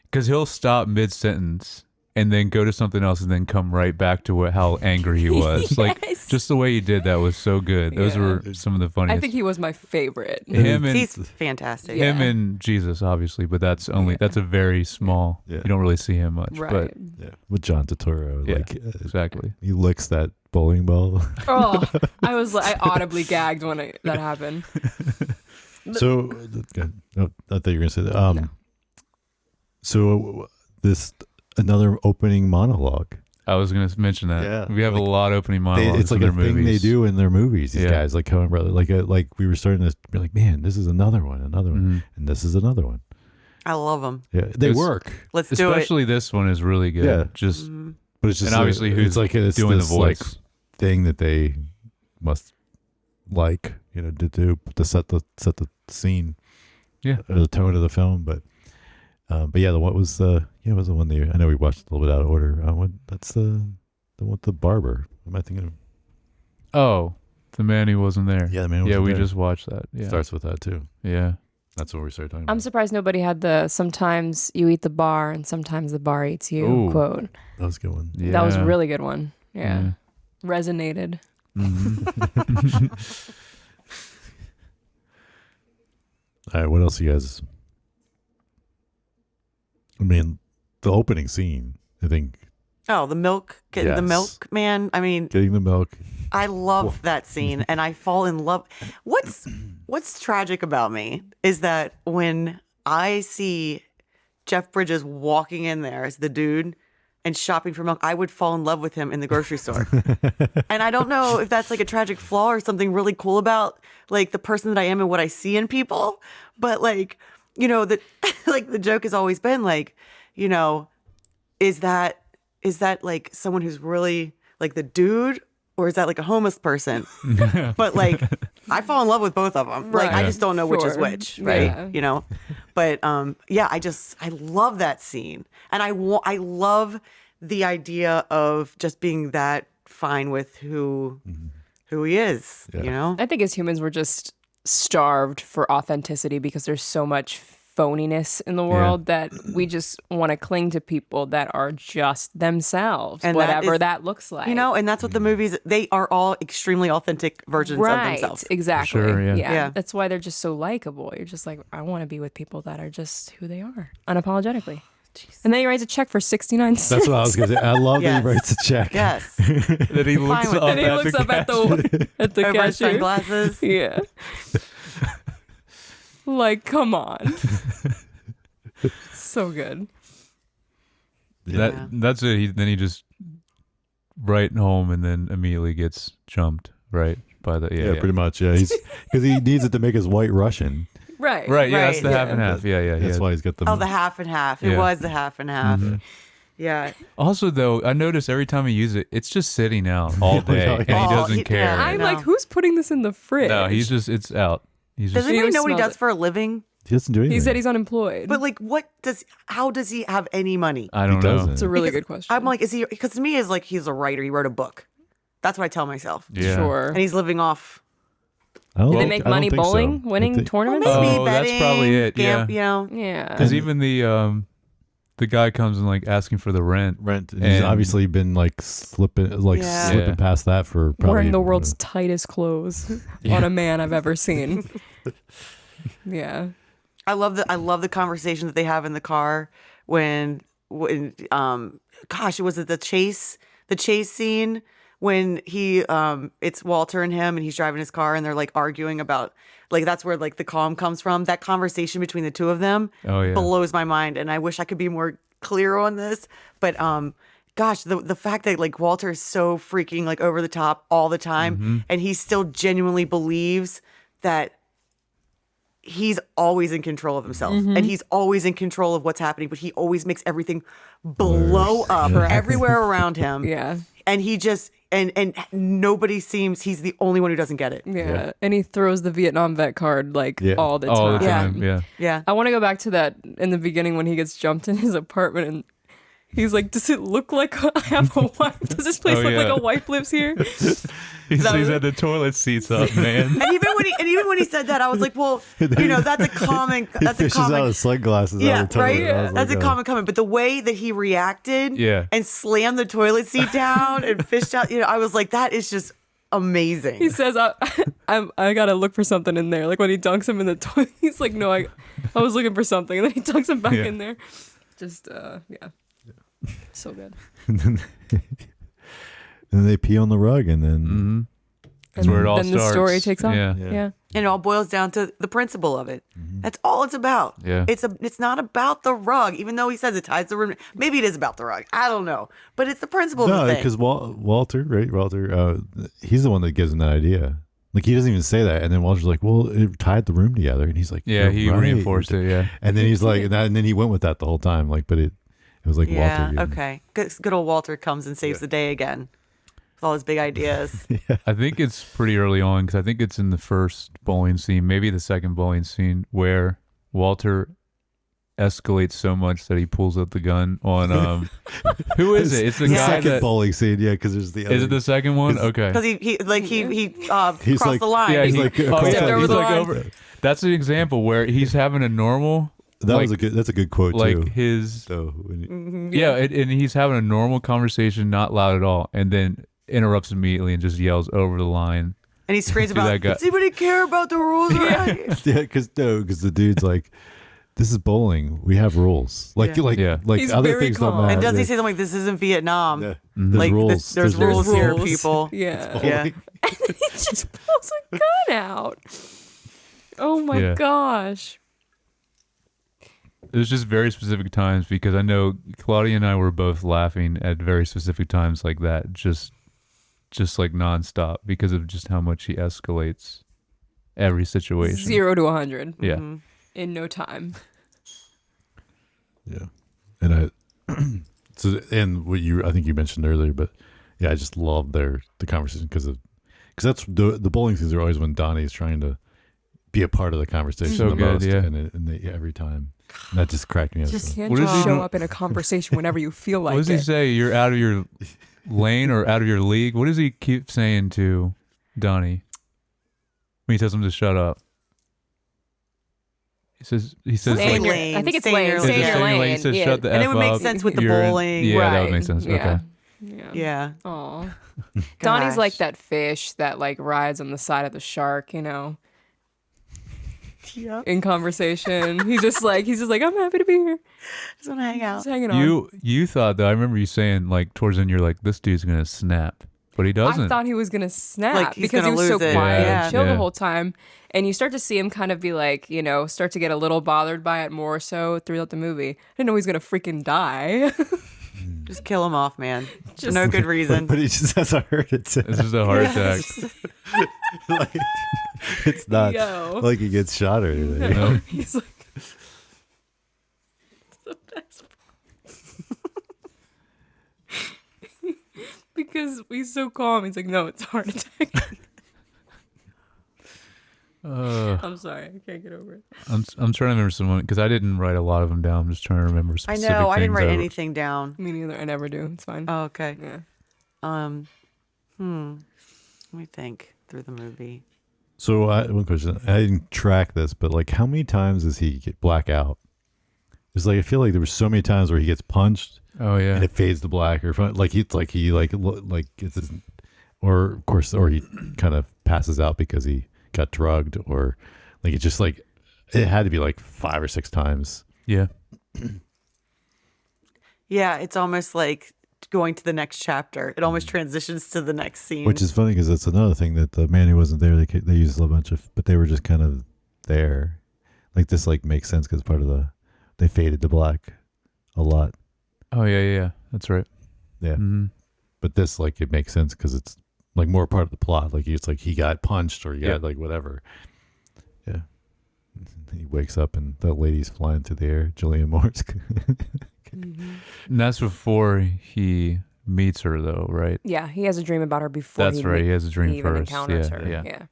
Speaker 3: because he'll stop mid sentence and then go to something else and then come right back to how angry he was. Like just the way he did that was so good. Those
Speaker 1: Yeah.
Speaker 3: were some of the funniest.
Speaker 1: I think he was my favorite.
Speaker 3: him and
Speaker 2: He's fantastic.
Speaker 3: him
Speaker 1: Yeah.
Speaker 3: and Jesus, obviously, but that's a very small.
Speaker 4: Yeah.
Speaker 3: You don't really see him much,
Speaker 1: Right.
Speaker 4: Yeah, with John Turturro.
Speaker 3: Yeah,
Speaker 4: Like,
Speaker 3: exactly.
Speaker 4: he licks that bowling ball.
Speaker 1: Oh, I audibly gagged when that happened.
Speaker 4: So, I thought you were going to say that.
Speaker 1: No.
Speaker 4: So, this another opening monologue.
Speaker 3: I was going to mention that.
Speaker 4: Yeah.
Speaker 3: We have a lot of opening monologues.
Speaker 4: It's like
Speaker 3: in
Speaker 4: a
Speaker 3: their
Speaker 4: thing
Speaker 3: movies.
Speaker 4: they do in their movies. These
Speaker 3: Yeah.
Speaker 4: guys, like Coen Brothers, like we were starting to be like, man, this is another one,
Speaker 3: Mhm.
Speaker 4: and this is another one.
Speaker 2: I love him.
Speaker 4: Yeah, they
Speaker 3: This-
Speaker 4: work,
Speaker 2: Let's do it.
Speaker 3: Especially this one is really good.
Speaker 4: Yeah.
Speaker 3: Just
Speaker 4: but it's just
Speaker 3: and obviously who's
Speaker 4: it's like it's
Speaker 3: doing the
Speaker 4: this, like,
Speaker 3: voice.
Speaker 4: thing that they must like, to do to set the scene,
Speaker 3: Yeah.
Speaker 4: or the tone of the film. But yeah, what was the was the one that I know we watched a little bit out of order. That's the one with the barber. What am I thinking of?
Speaker 3: Oh, the man who wasn't there.
Speaker 4: Yeah, the man who
Speaker 3: Yeah,
Speaker 4: wasn't
Speaker 3: we
Speaker 4: there.
Speaker 3: just watched that. Yeah.
Speaker 4: Starts with that too.
Speaker 3: Yeah.
Speaker 4: That's what we started talking
Speaker 1: I'm
Speaker 4: about.
Speaker 1: surprised nobody had the "sometimes you eat the bar and sometimes the bar eats you"
Speaker 3: Ooh.
Speaker 1: quote.
Speaker 4: That was a good one.
Speaker 3: Yeah.
Speaker 1: That was a really good one. Yeah.
Speaker 3: Yeah.
Speaker 1: Resonated.
Speaker 3: Mhm.
Speaker 4: All right, what else you guys? I mean, the opening scene. I think
Speaker 2: Oh, the milk, getting the
Speaker 4: Yes.
Speaker 2: milk, man. I mean,
Speaker 4: getting the milk.
Speaker 2: I love that scene, and I fall in love. What's tragic about me is that when I see Jeff Bridges walking in there as the dude and shopping for milk, I would fall in love with him in the grocery store. And I don't know if that's like a tragic flaw or something really cool about like the person that I am and what I see in people, but like, that like the joke has always been like, is that like someone who's really like the dude, or is that like a homeless person? But like, I fall in love with both of them. Like, I
Speaker 1: Right.
Speaker 2: just don't know which is
Speaker 1: Sure.
Speaker 2: which, right?
Speaker 1: Yeah.
Speaker 2: But yeah, I love that scene, and I love the idea of just being that fine with who he is.
Speaker 4: Yeah.
Speaker 1: I think as humans we're just starved for authenticity because there's so much phoniness in the world that we just want to cling to people that are just themselves,
Speaker 2: And that
Speaker 1: whatever
Speaker 2: is-
Speaker 1: that looks like.
Speaker 2: And that's what the movies, they are all extremely authentic versions of
Speaker 1: Right,
Speaker 2: themselves.
Speaker 1: exactly.
Speaker 3: sure, yeah.
Speaker 2: Yeah.
Speaker 1: That's why they're just so likable. You're just like, I want to be with people that are just who they are, unapologetically. And then he writes a check for 69 cents.
Speaker 4: That's what I was going to say. I love
Speaker 2: Yes.
Speaker 4: that he writes a check.
Speaker 2: Yes.
Speaker 3: That he looks
Speaker 2: with
Speaker 3: up
Speaker 2: it.
Speaker 1: And he looks up at the
Speaker 2: Over his
Speaker 1: cashier.
Speaker 2: sunglasses.
Speaker 1: Yeah. Like, come on. So good.
Speaker 2: Yeah.
Speaker 3: That's it. Then he just right home and then immediately gets jumped right by the
Speaker 4: Yeah, pretty much. Yeah, because he needs it to make his white Russian.
Speaker 1: Right.
Speaker 3: Right, yeah, that's
Speaker 2: Right,
Speaker 3: the half
Speaker 1: yeah.
Speaker 3: and half. Yeah.
Speaker 4: That's why he's got the.
Speaker 2: Oh, the half and half. It
Speaker 3: Yeah.
Speaker 2: was the half and half. Yeah.
Speaker 3: Also, though, I notice every time he uses it, it's just sitting out all day, and he
Speaker 2: Oh,
Speaker 3: doesn't
Speaker 2: he-
Speaker 3: care.
Speaker 2: yeah.
Speaker 1: I'm
Speaker 2: No.
Speaker 1: like, who's putting this in the fridge?
Speaker 3: No, it's out. He's
Speaker 2: Does
Speaker 3: just
Speaker 2: anybody
Speaker 1: always
Speaker 2: know what he
Speaker 1: smells
Speaker 2: does
Speaker 1: it.
Speaker 2: for a living?
Speaker 4: He doesn't do anything.
Speaker 1: He said he's unemployed.
Speaker 2: But like, how does he have any money?
Speaker 3: I don't
Speaker 4: He
Speaker 3: know.
Speaker 4: doesn't.
Speaker 1: it's a really
Speaker 2: Because
Speaker 1: good question.
Speaker 2: I'm like, is he? Because to me, is like he's a writer. He wrote a book. That's what I tell myself.
Speaker 3: Yeah.
Speaker 1: Sure.
Speaker 2: And he's living off.
Speaker 4: I don't
Speaker 1: Do they
Speaker 4: think-
Speaker 1: make
Speaker 4: I don't
Speaker 1: money
Speaker 4: think so.
Speaker 1: bowling,
Speaker 4: I
Speaker 1: winning
Speaker 4: think-
Speaker 1: tournaments?
Speaker 2: Maybe
Speaker 3: Oh, that's
Speaker 2: betting,
Speaker 3: probably it, yeah.
Speaker 1: Yeah.
Speaker 3: Because even the guy comes and like asking for the rent.
Speaker 4: Rent. And he's
Speaker 3: And-
Speaker 4: obviously been like slipping
Speaker 2: Yeah.
Speaker 4: past that for probably
Speaker 1: Wearing the world's tightest clothes
Speaker 3: Yeah.
Speaker 1: on a man I've ever seen. Yeah.
Speaker 2: I love the conversation that they have in the car when gosh, was it the chase scene when he it's Walter and him and he's driving his car and they're like arguing about like that's where like the calm comes from. That conversation between the two of them
Speaker 3: Oh, yeah.
Speaker 2: blows my mind, and I wish I could be more clear on this, but gosh, the fact that like Walter is so freaking like over the top all the time, and he still genuinely believes that he's always in control of himself and he's always in control of what's happening, but he always makes everything blow up everywhere around him.
Speaker 1: Yeah.
Speaker 2: And he just, and nobody seems, he's the only one who doesn't get it.
Speaker 1: Yeah. And he throws the Vietnam vet card like all the time.
Speaker 3: All the
Speaker 2: Yeah.
Speaker 3: time. Yeah.
Speaker 2: Yeah.
Speaker 1: I want to go back to that in the beginning when he gets jumped in his apartment and he's like, does it look like I have a wife? Does this place look like a wife lives here?
Speaker 3: He's had the toilet seats up, man.
Speaker 2: And even when he said that, I was like, well, that's a common.
Speaker 4: He fishes out his sunglasses.
Speaker 2: Yeah,
Speaker 4: out the toilet.
Speaker 2: right.
Speaker 4: I was
Speaker 2: That's
Speaker 4: like,
Speaker 2: a common comment. But the way that he reacted, and slammed the toilet seat down and fished out, I was like, that is just amazing.
Speaker 1: He says, I gotta look for something in there. Like when he dunks him in the toilet, he's like, no, I was looking for something, and then he dunks him back in there. Just so good.
Speaker 4: And then they pee on the rug, and then
Speaker 3: That's where it all
Speaker 1: then
Speaker 3: starts.
Speaker 1: the story takes off.
Speaker 3: Yeah.
Speaker 1: Yeah.
Speaker 2: And it all boils down to the principle of it. That's all it's about.
Speaker 3: Yeah.
Speaker 2: It's not about the rug, even though he says it ties the room. Maybe it is about the rug. I don't know. But it's the principle of the
Speaker 4: no,
Speaker 2: thing.
Speaker 4: because Walter, right? Walter, he's the one that gives him that idea. Like he doesn't even say that, and then Walter's like, "Well, it tied the room together," and he's like,
Speaker 3: Yeah, he
Speaker 4: right.
Speaker 3: reinforced it. Yeah.
Speaker 4: And then he's like, and then he went with that the whole time. Like, but it was like
Speaker 2: Yeah,
Speaker 4: Walter.
Speaker 2: okay. Good old Walter comes and saves the day again with all his big ideas.
Speaker 3: I think it's pretty early on because I think it's in the first bowling scene, maybe the second bowling scene, where Walter escalates so much that he pulls out the gun on who is it? It's the guy
Speaker 4: second
Speaker 3: that
Speaker 4: bowling scene, yeah, because there's the other.
Speaker 3: is it the second one? Okay.
Speaker 2: Because he crossed
Speaker 4: like-
Speaker 2: the line.
Speaker 3: Yeah,
Speaker 4: He's
Speaker 3: he,
Speaker 4: like,
Speaker 3: oh,
Speaker 4: he's
Speaker 3: yeah,
Speaker 1: over
Speaker 3: he's
Speaker 1: the
Speaker 3: like
Speaker 1: line.
Speaker 3: over. That's an example where he's having a normal
Speaker 4: That's a good quote
Speaker 3: like
Speaker 4: too.
Speaker 3: his
Speaker 4: So when
Speaker 3: yeah, and he's having a normal conversation, not loud at all, and then interrupts immediately and just yells over the line.
Speaker 2: And he screams
Speaker 3: that
Speaker 2: about,
Speaker 3: guy.
Speaker 2: does anybody care about the rules around here?
Speaker 4: yeah, because the dude's like, this is bowling. We have rules. Like
Speaker 3: Yeah.
Speaker 4: like
Speaker 1: He's
Speaker 4: other
Speaker 1: very
Speaker 4: things
Speaker 1: calm.
Speaker 4: don't matter.
Speaker 2: And doesn't he say something like, this isn't Vietnam?
Speaker 4: Yeah.
Speaker 3: Mm-hmm.
Speaker 2: Like,
Speaker 4: rules.
Speaker 2: there's rules here,
Speaker 1: rules.
Speaker 2: people.
Speaker 1: Yeah.
Speaker 2: Yeah.
Speaker 1: He just pulls a gun out. Oh my
Speaker 3: Yeah.
Speaker 1: gosh.
Speaker 3: There's just very specific times because I know Claudia and I were both laughing at very specific times like that, just like nonstop because of just how much he escalates every situation.
Speaker 1: 0 to 100
Speaker 3: Yeah.
Speaker 1: in no time.
Speaker 4: Yeah, and and what I think you mentioned earlier, but yeah, I just love the conversation because that's the bowling scenes are always when Donnie's trying to be a part of the conversation
Speaker 3: So
Speaker 4: the
Speaker 3: good,
Speaker 4: most,
Speaker 3: yeah.
Speaker 4: and every time, and that just cracked me up.
Speaker 1: Just
Speaker 4: so.
Speaker 1: can't
Speaker 3: What does
Speaker 1: just
Speaker 3: he
Speaker 1: show
Speaker 3: do-
Speaker 1: up in a conversation whenever you feel like
Speaker 3: What does he
Speaker 1: it.
Speaker 3: say? You're out of your lane or out of your league? What does he keep saying to Donnie when he tells him to shut up? He says
Speaker 2: Stay in
Speaker 3: like,
Speaker 2: your
Speaker 1: I think it's
Speaker 2: Stay in
Speaker 1: lane.
Speaker 2: your
Speaker 1: Stay in
Speaker 2: lane.
Speaker 1: your lane.
Speaker 3: He says
Speaker 1: Yeah.
Speaker 3: shut the
Speaker 2: And
Speaker 3: F
Speaker 2: it would make
Speaker 3: up.
Speaker 2: sense with the
Speaker 3: You're in-
Speaker 2: bowling.
Speaker 3: Yeah, that would
Speaker 1: Right.
Speaker 3: make sense.
Speaker 1: Yeah.
Speaker 3: Okay.
Speaker 2: Yeah.
Speaker 1: Aw. Donnie's
Speaker 2: Gosh.
Speaker 1: like that fish that like rides on the side of the shark,
Speaker 2: Yeah.
Speaker 1: in conversation. He's just like, I'm happy to be here.
Speaker 2: Just want to hang out.
Speaker 1: Just hanging on.
Speaker 3: You thought though, I remember you saying like towards the end you're like, this dude's gonna snap. But he doesn't.
Speaker 1: I thought he was gonna snap
Speaker 2: Like, he's
Speaker 1: because he
Speaker 2: gonna
Speaker 1: was so
Speaker 2: lose it.
Speaker 1: quiet
Speaker 2: Yeah.
Speaker 1: and chill
Speaker 3: Yeah.
Speaker 1: the whole time. And you start to see him kind of be like, start to get a little bothered by it more so throughout the movie. I didn't know he was gonna freaking die.
Speaker 2: Just kill him off, man. For
Speaker 1: Just-
Speaker 2: no good reason.
Speaker 4: But he just has a heart attack.
Speaker 3: It's just a heart attack.
Speaker 4: Like, it's not
Speaker 1: Yo.
Speaker 4: like he gets shot or anything.
Speaker 3: No.
Speaker 1: He's like, it's the best part. Because he's so calm. He's like, no, it's a heart attack. I'm sorry, I can't get over it.
Speaker 3: I'm trying to remember someone because I didn't write a lot of them down. I'm just trying to remember
Speaker 2: I
Speaker 3: specific
Speaker 2: know. I didn't
Speaker 3: things
Speaker 2: write anything down.
Speaker 1: Me neither. I never do. It's fine.
Speaker 2: Oh, okay.
Speaker 1: Yeah.
Speaker 2: Let me think through the movie.
Speaker 4: So one question, I didn't track this, but like, how many times does he get black out? It's like I feel like there were so many times where he gets punched
Speaker 3: Oh yeah.
Speaker 4: and it fades to black, or like he gets his, or of course, or he kind of passes out because he got drugged, or like it's just like it had to be like 5 or 6 times.
Speaker 3: Yeah.
Speaker 2: Yeah, it's almost like going to the next chapter. It almost transitions to the next scene.
Speaker 4: Which is funny because that's another thing that the man who wasn't there, they used a bunch of, but they were just kind of there. Like this, like makes sense because part of they faded to black a lot.
Speaker 3: Oh yeah. That's right.
Speaker 4: Yeah.
Speaker 3: Mm-hmm.
Speaker 4: But this, like, it makes sense because it's like more part of the plot. Like it's like he got punched or he got like whatever. Yeah. He wakes up and the lady's flying through the air. Julianne Moore's.
Speaker 1: Mhm.
Speaker 3: And that's before he meets her, though, right?
Speaker 1: Yeah, he has a dream about her before.
Speaker 3: That's right. He has a dream
Speaker 1: he even
Speaker 3: first.
Speaker 1: encounters
Speaker 3: Yeah,
Speaker 1: her.
Speaker 3: yeah.
Speaker 1: Yeah.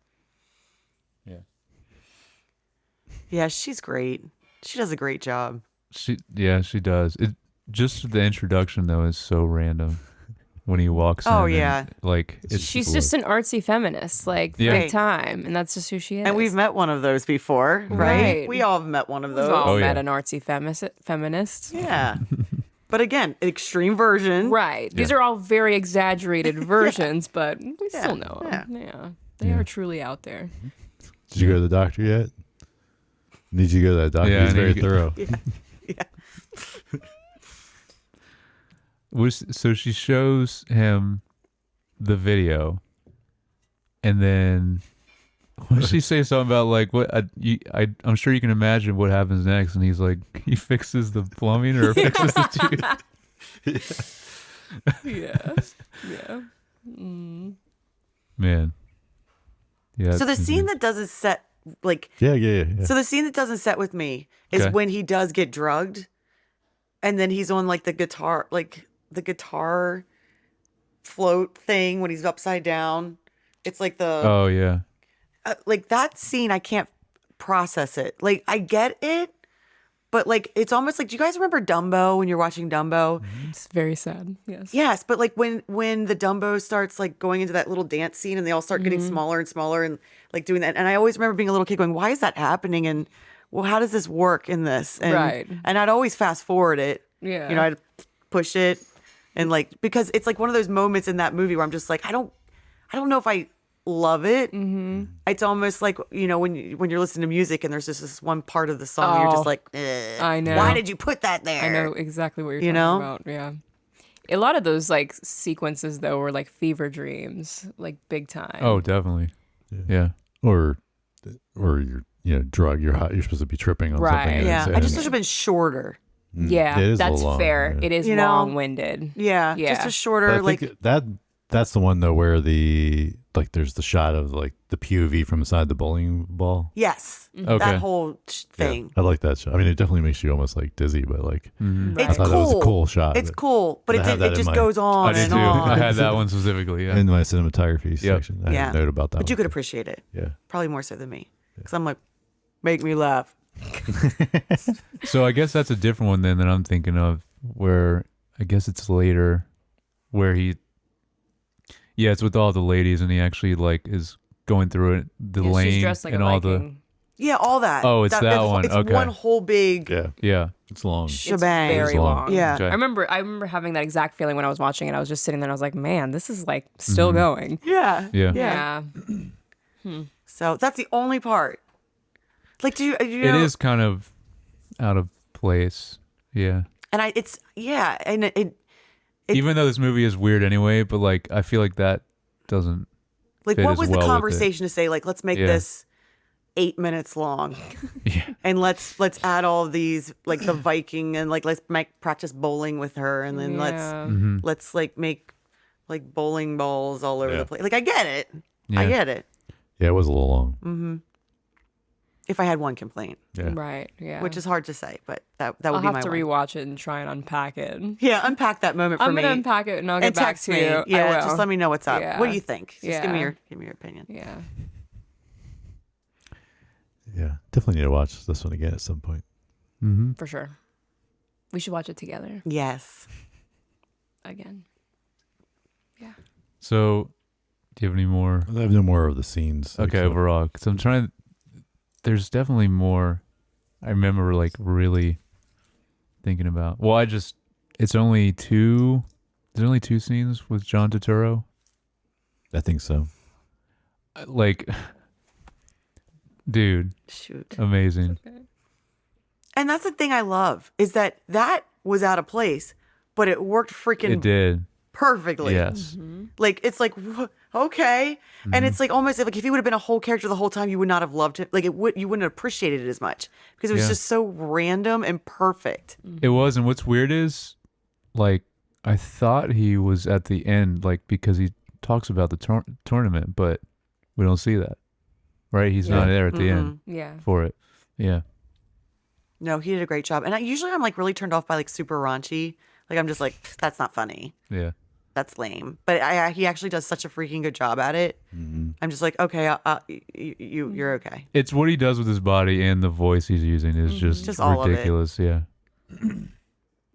Speaker 2: Yeah, she's great. She does a great job.
Speaker 3: She does. It just the introduction though is so random when he walks in.
Speaker 2: Oh,
Speaker 3: and,
Speaker 2: yeah.
Speaker 3: like
Speaker 1: She's just an artsy feminist, like
Speaker 3: Yeah.
Speaker 1: big
Speaker 2: Right.
Speaker 1: time, and that's just who she is.
Speaker 2: And we've met one of those before, right?
Speaker 1: Right.
Speaker 2: We all have met one of
Speaker 1: We've
Speaker 2: those.
Speaker 1: all
Speaker 3: Oh,
Speaker 1: met
Speaker 3: yeah.
Speaker 1: an artsy feminist.
Speaker 2: Yeah. But again, an extreme version.
Speaker 1: Right. These are all very exaggerated versions, but we
Speaker 2: Yeah.
Speaker 1: still know them. Yeah. They
Speaker 3: Yeah.
Speaker 1: are truly out there.
Speaker 4: Did you go to the doctor yet? Need you to go to that doctor?
Speaker 3: Yeah,
Speaker 4: He's
Speaker 3: I need
Speaker 4: very
Speaker 3: to
Speaker 4: thorough.
Speaker 3: So she shows him the video, and then what does she say something about like what I'm sure you can imagine what happens next, and he's like he fixes the plumbing or fixes the tube.
Speaker 1: Yeah. Yeah. Mm.
Speaker 3: Man. Yeah.
Speaker 2: So the scene that doesn't set like
Speaker 4: Yeah.
Speaker 2: so the scene that doesn't set with me is
Speaker 3: Okay.
Speaker 2: when he does get drugged and then he's on like the guitar float thing when he's upside down. It's like the
Speaker 3: Oh yeah.
Speaker 2: like that scene I can't process it. Like I get it, but like it's almost like do you guys remember Dumbo when you're watching Dumbo?
Speaker 1: It's very sad. Yes.
Speaker 2: Yes, but like when the Dumbo starts like going into that little dance scene and they all start getting smaller and smaller and like doing that. And I always remember being a little kid going, "Why is that happening?" And well, how does this work in this? And,
Speaker 1: Right.
Speaker 2: And I'd always fast forward it.
Speaker 1: Yeah.
Speaker 2: You know, I'd push it and like because it's like one of those moments in that movie where I'm just like I don't know if I love it. Mm-hmm. It's almost like you know when you're listening to music and there's just this one part of the song you're
Speaker 1: Oh,
Speaker 2: just like,
Speaker 1: I know.
Speaker 2: Why did you put that there?
Speaker 1: I know exactly what you're
Speaker 2: You
Speaker 1: talking
Speaker 2: know?
Speaker 1: about. Yeah. A lot of those like sequences though were like fever dreams, like big time.
Speaker 3: Oh, definitely. Yeah.
Speaker 4: Or you're drug. You're hot. You're supposed to be tripping on
Speaker 1: Right.
Speaker 4: something. and
Speaker 2: Yeah,
Speaker 4: it's-
Speaker 2: I just
Speaker 4: and-
Speaker 2: wish it had been shorter.
Speaker 1: yeah,
Speaker 4: it is a
Speaker 1: that's
Speaker 4: little long,
Speaker 1: fair.
Speaker 4: yeah.
Speaker 1: It is
Speaker 2: You know?
Speaker 1: long-winded.
Speaker 2: Yeah,
Speaker 1: Yeah.
Speaker 2: just a
Speaker 4: But
Speaker 2: shorter
Speaker 4: I
Speaker 2: like.
Speaker 4: think that's the one though where there's the shot of like the POV from inside the bowling ball.
Speaker 2: Yes,
Speaker 3: Okay.
Speaker 2: that whole
Speaker 4: Yeah,
Speaker 2: thing.
Speaker 4: I like that shot. I mean, it definitely makes you almost like dizzy, but like
Speaker 3: Mhm.
Speaker 1: Right.
Speaker 4: I thought that was a cool shot.
Speaker 2: It's cool, but
Speaker 4: I have that
Speaker 2: it
Speaker 4: in
Speaker 2: just
Speaker 4: my-
Speaker 2: goes on
Speaker 3: I did
Speaker 2: and
Speaker 3: too.
Speaker 2: on.
Speaker 3: I had that one specifically. Yeah.
Speaker 4: in my cinematography
Speaker 3: Yep.
Speaker 4: section. I
Speaker 2: Yeah.
Speaker 4: had a note about that.
Speaker 2: But you
Speaker 4: one.
Speaker 2: could appreciate it
Speaker 4: Yeah.
Speaker 2: probably more so than me because I'm like, make me laugh.
Speaker 3: So I guess that's a different one then that I'm thinking of, where I guess it's later, where it's with all the ladies and he actually like is going through it, the
Speaker 1: Yeah,
Speaker 3: lane
Speaker 1: she's dressed like
Speaker 3: and
Speaker 1: a
Speaker 3: all
Speaker 1: Viking.
Speaker 2: Yeah, all that.
Speaker 3: Oh, it's that
Speaker 2: that's-
Speaker 3: one.
Speaker 2: It's
Speaker 3: Okay.
Speaker 2: one whole big
Speaker 4: Yeah.
Speaker 3: Yeah.
Speaker 4: It's long.
Speaker 2: shebang.
Speaker 1: It's very
Speaker 4: long.
Speaker 1: long.
Speaker 2: Yeah.
Speaker 3: Okay.
Speaker 1: I remember having that exact feeling when I was watching it. I was just sitting there and I was like, man, this is like still going.
Speaker 2: Yeah.
Speaker 3: Yeah.
Speaker 2: Yeah.
Speaker 1: Yeah.
Speaker 2: So that's the only part. Like, do you
Speaker 3: It
Speaker 2: know?
Speaker 3: is kind of out of place. Yeah.
Speaker 2: And it
Speaker 3: Even though this movie is weird anyway, but like I feel like that doesn't
Speaker 2: like
Speaker 3: fit
Speaker 2: what
Speaker 3: as
Speaker 2: was
Speaker 3: well
Speaker 2: the
Speaker 3: with it.
Speaker 2: conversation to say? Like, let's make
Speaker 3: Yeah.
Speaker 2: this 8 minutes long.
Speaker 3: Yeah.
Speaker 2: And let's add all of these like the Viking and like let's practice bowling with her and then
Speaker 3: Mm-hmm.
Speaker 2: let's like make like bowling balls all over
Speaker 4: Yeah.
Speaker 2: the place. Like I get it. I
Speaker 3: Yeah.
Speaker 2: get it.
Speaker 4: Yeah, it was a little long.
Speaker 2: If I had one complaint,
Speaker 4: Yeah.
Speaker 1: Right. Yeah.
Speaker 2: which is hard to say, but that would
Speaker 1: I'll
Speaker 2: be
Speaker 1: have
Speaker 2: my
Speaker 1: to
Speaker 2: one.
Speaker 1: rewatch it and try and unpack it.
Speaker 2: Yeah, unpack that moment for
Speaker 1: I'm
Speaker 2: me.
Speaker 1: gonna unpack it and I'll get
Speaker 2: and
Speaker 1: back
Speaker 2: text
Speaker 1: to
Speaker 2: me.
Speaker 1: you.
Speaker 2: Yeah,
Speaker 1: I will.
Speaker 2: just let me know what's up.
Speaker 1: Yeah.
Speaker 2: What do you think? Just give me
Speaker 1: Yeah.
Speaker 2: your opinion.
Speaker 1: Yeah.
Speaker 4: Yeah. Definitely need to watch this one again at some point.
Speaker 3: Mm-hmm.
Speaker 1: For sure. We should watch it together
Speaker 2: Yes.
Speaker 1: again.
Speaker 3: So do you have any more?
Speaker 4: I have no more of the scenes.
Speaker 3: Okay,
Speaker 4: except-
Speaker 3: overall, because I'm trying. There's definitely more. I remember like really thinking about. Well, it's only two. There's only two scenes with John Turturro.
Speaker 4: I think so.
Speaker 3: Like, dude,
Speaker 2: Shoot.
Speaker 3: amazing.
Speaker 2: And that's the thing I love is that was out of place, but it worked freaking
Speaker 3: It did.
Speaker 2: perfectly.
Speaker 3: Yes.
Speaker 2: Like it's like okay, and it's like almost like if he would have been a whole character the whole time, you would not have loved him. Like you wouldn't have appreciated it as much because it was
Speaker 3: Yeah.
Speaker 2: just so random and perfect.
Speaker 3: It was, and what's weird is, like, I thought he was at the end, like because he talks about the tournament, but we don't see that, right? He's not
Speaker 1: Yeah.
Speaker 3: there at the end
Speaker 1: Yeah.
Speaker 3: for it. Yeah.
Speaker 2: No, he did a great job. And usually I'm like really turned off by like super raunchy. Like I'm just like, that's not funny.
Speaker 3: Yeah.
Speaker 2: That's lame. But he actually does such a freaking good job at it. I'm just like, okay, you're okay.
Speaker 3: It's what he does with his body and the voice he's using is just
Speaker 2: all of it.
Speaker 3: ridiculous. Yeah.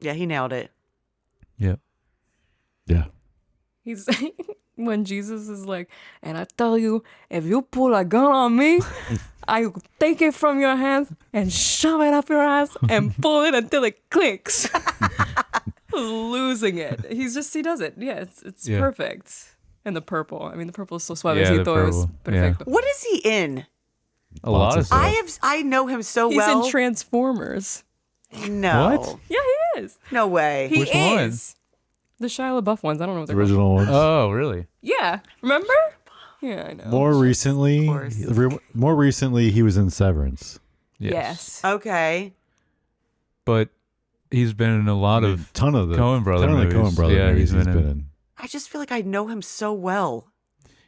Speaker 2: Yeah, he nailed it.
Speaker 3: Yep.
Speaker 4: Yeah.
Speaker 1: He's when Jesus is like, and I tell you, if you pull a gun on me, I will take it from your hands and shove it up your ass and pull it until it clicks. Losing it. He does it. Yeah, it's
Speaker 3: Yeah.
Speaker 1: perfect. And the purple. I mean, the purple is so
Speaker 3: Yeah, the
Speaker 1: suavecito. Es
Speaker 3: purple.
Speaker 1: perfecto.
Speaker 2: What is he in?
Speaker 3: A lot of stuff.
Speaker 2: I know him so
Speaker 1: He's
Speaker 2: well.
Speaker 1: in Transformers.
Speaker 2: No.
Speaker 3: What?
Speaker 1: Yeah, he is.
Speaker 2: No way.
Speaker 1: He
Speaker 3: Which one?
Speaker 1: is. The Shia LaBeouf ones. I don't know what
Speaker 4: The
Speaker 1: they're called.
Speaker 4: original ones.
Speaker 3: Oh, really?
Speaker 1: Yeah. Remember? Yeah, I know.
Speaker 4: More recently,
Speaker 2: course.
Speaker 4: more recently, he was in Severance.
Speaker 1: Yes.
Speaker 2: Okay.
Speaker 3: But he's been in a lot of
Speaker 4: ton of the
Speaker 3: Coen Brothers
Speaker 4: ton of the
Speaker 3: movies.
Speaker 4: Coen Brothers
Speaker 3: Yeah,
Speaker 4: movies
Speaker 3: he's been in.
Speaker 2: I just feel like I know him so well.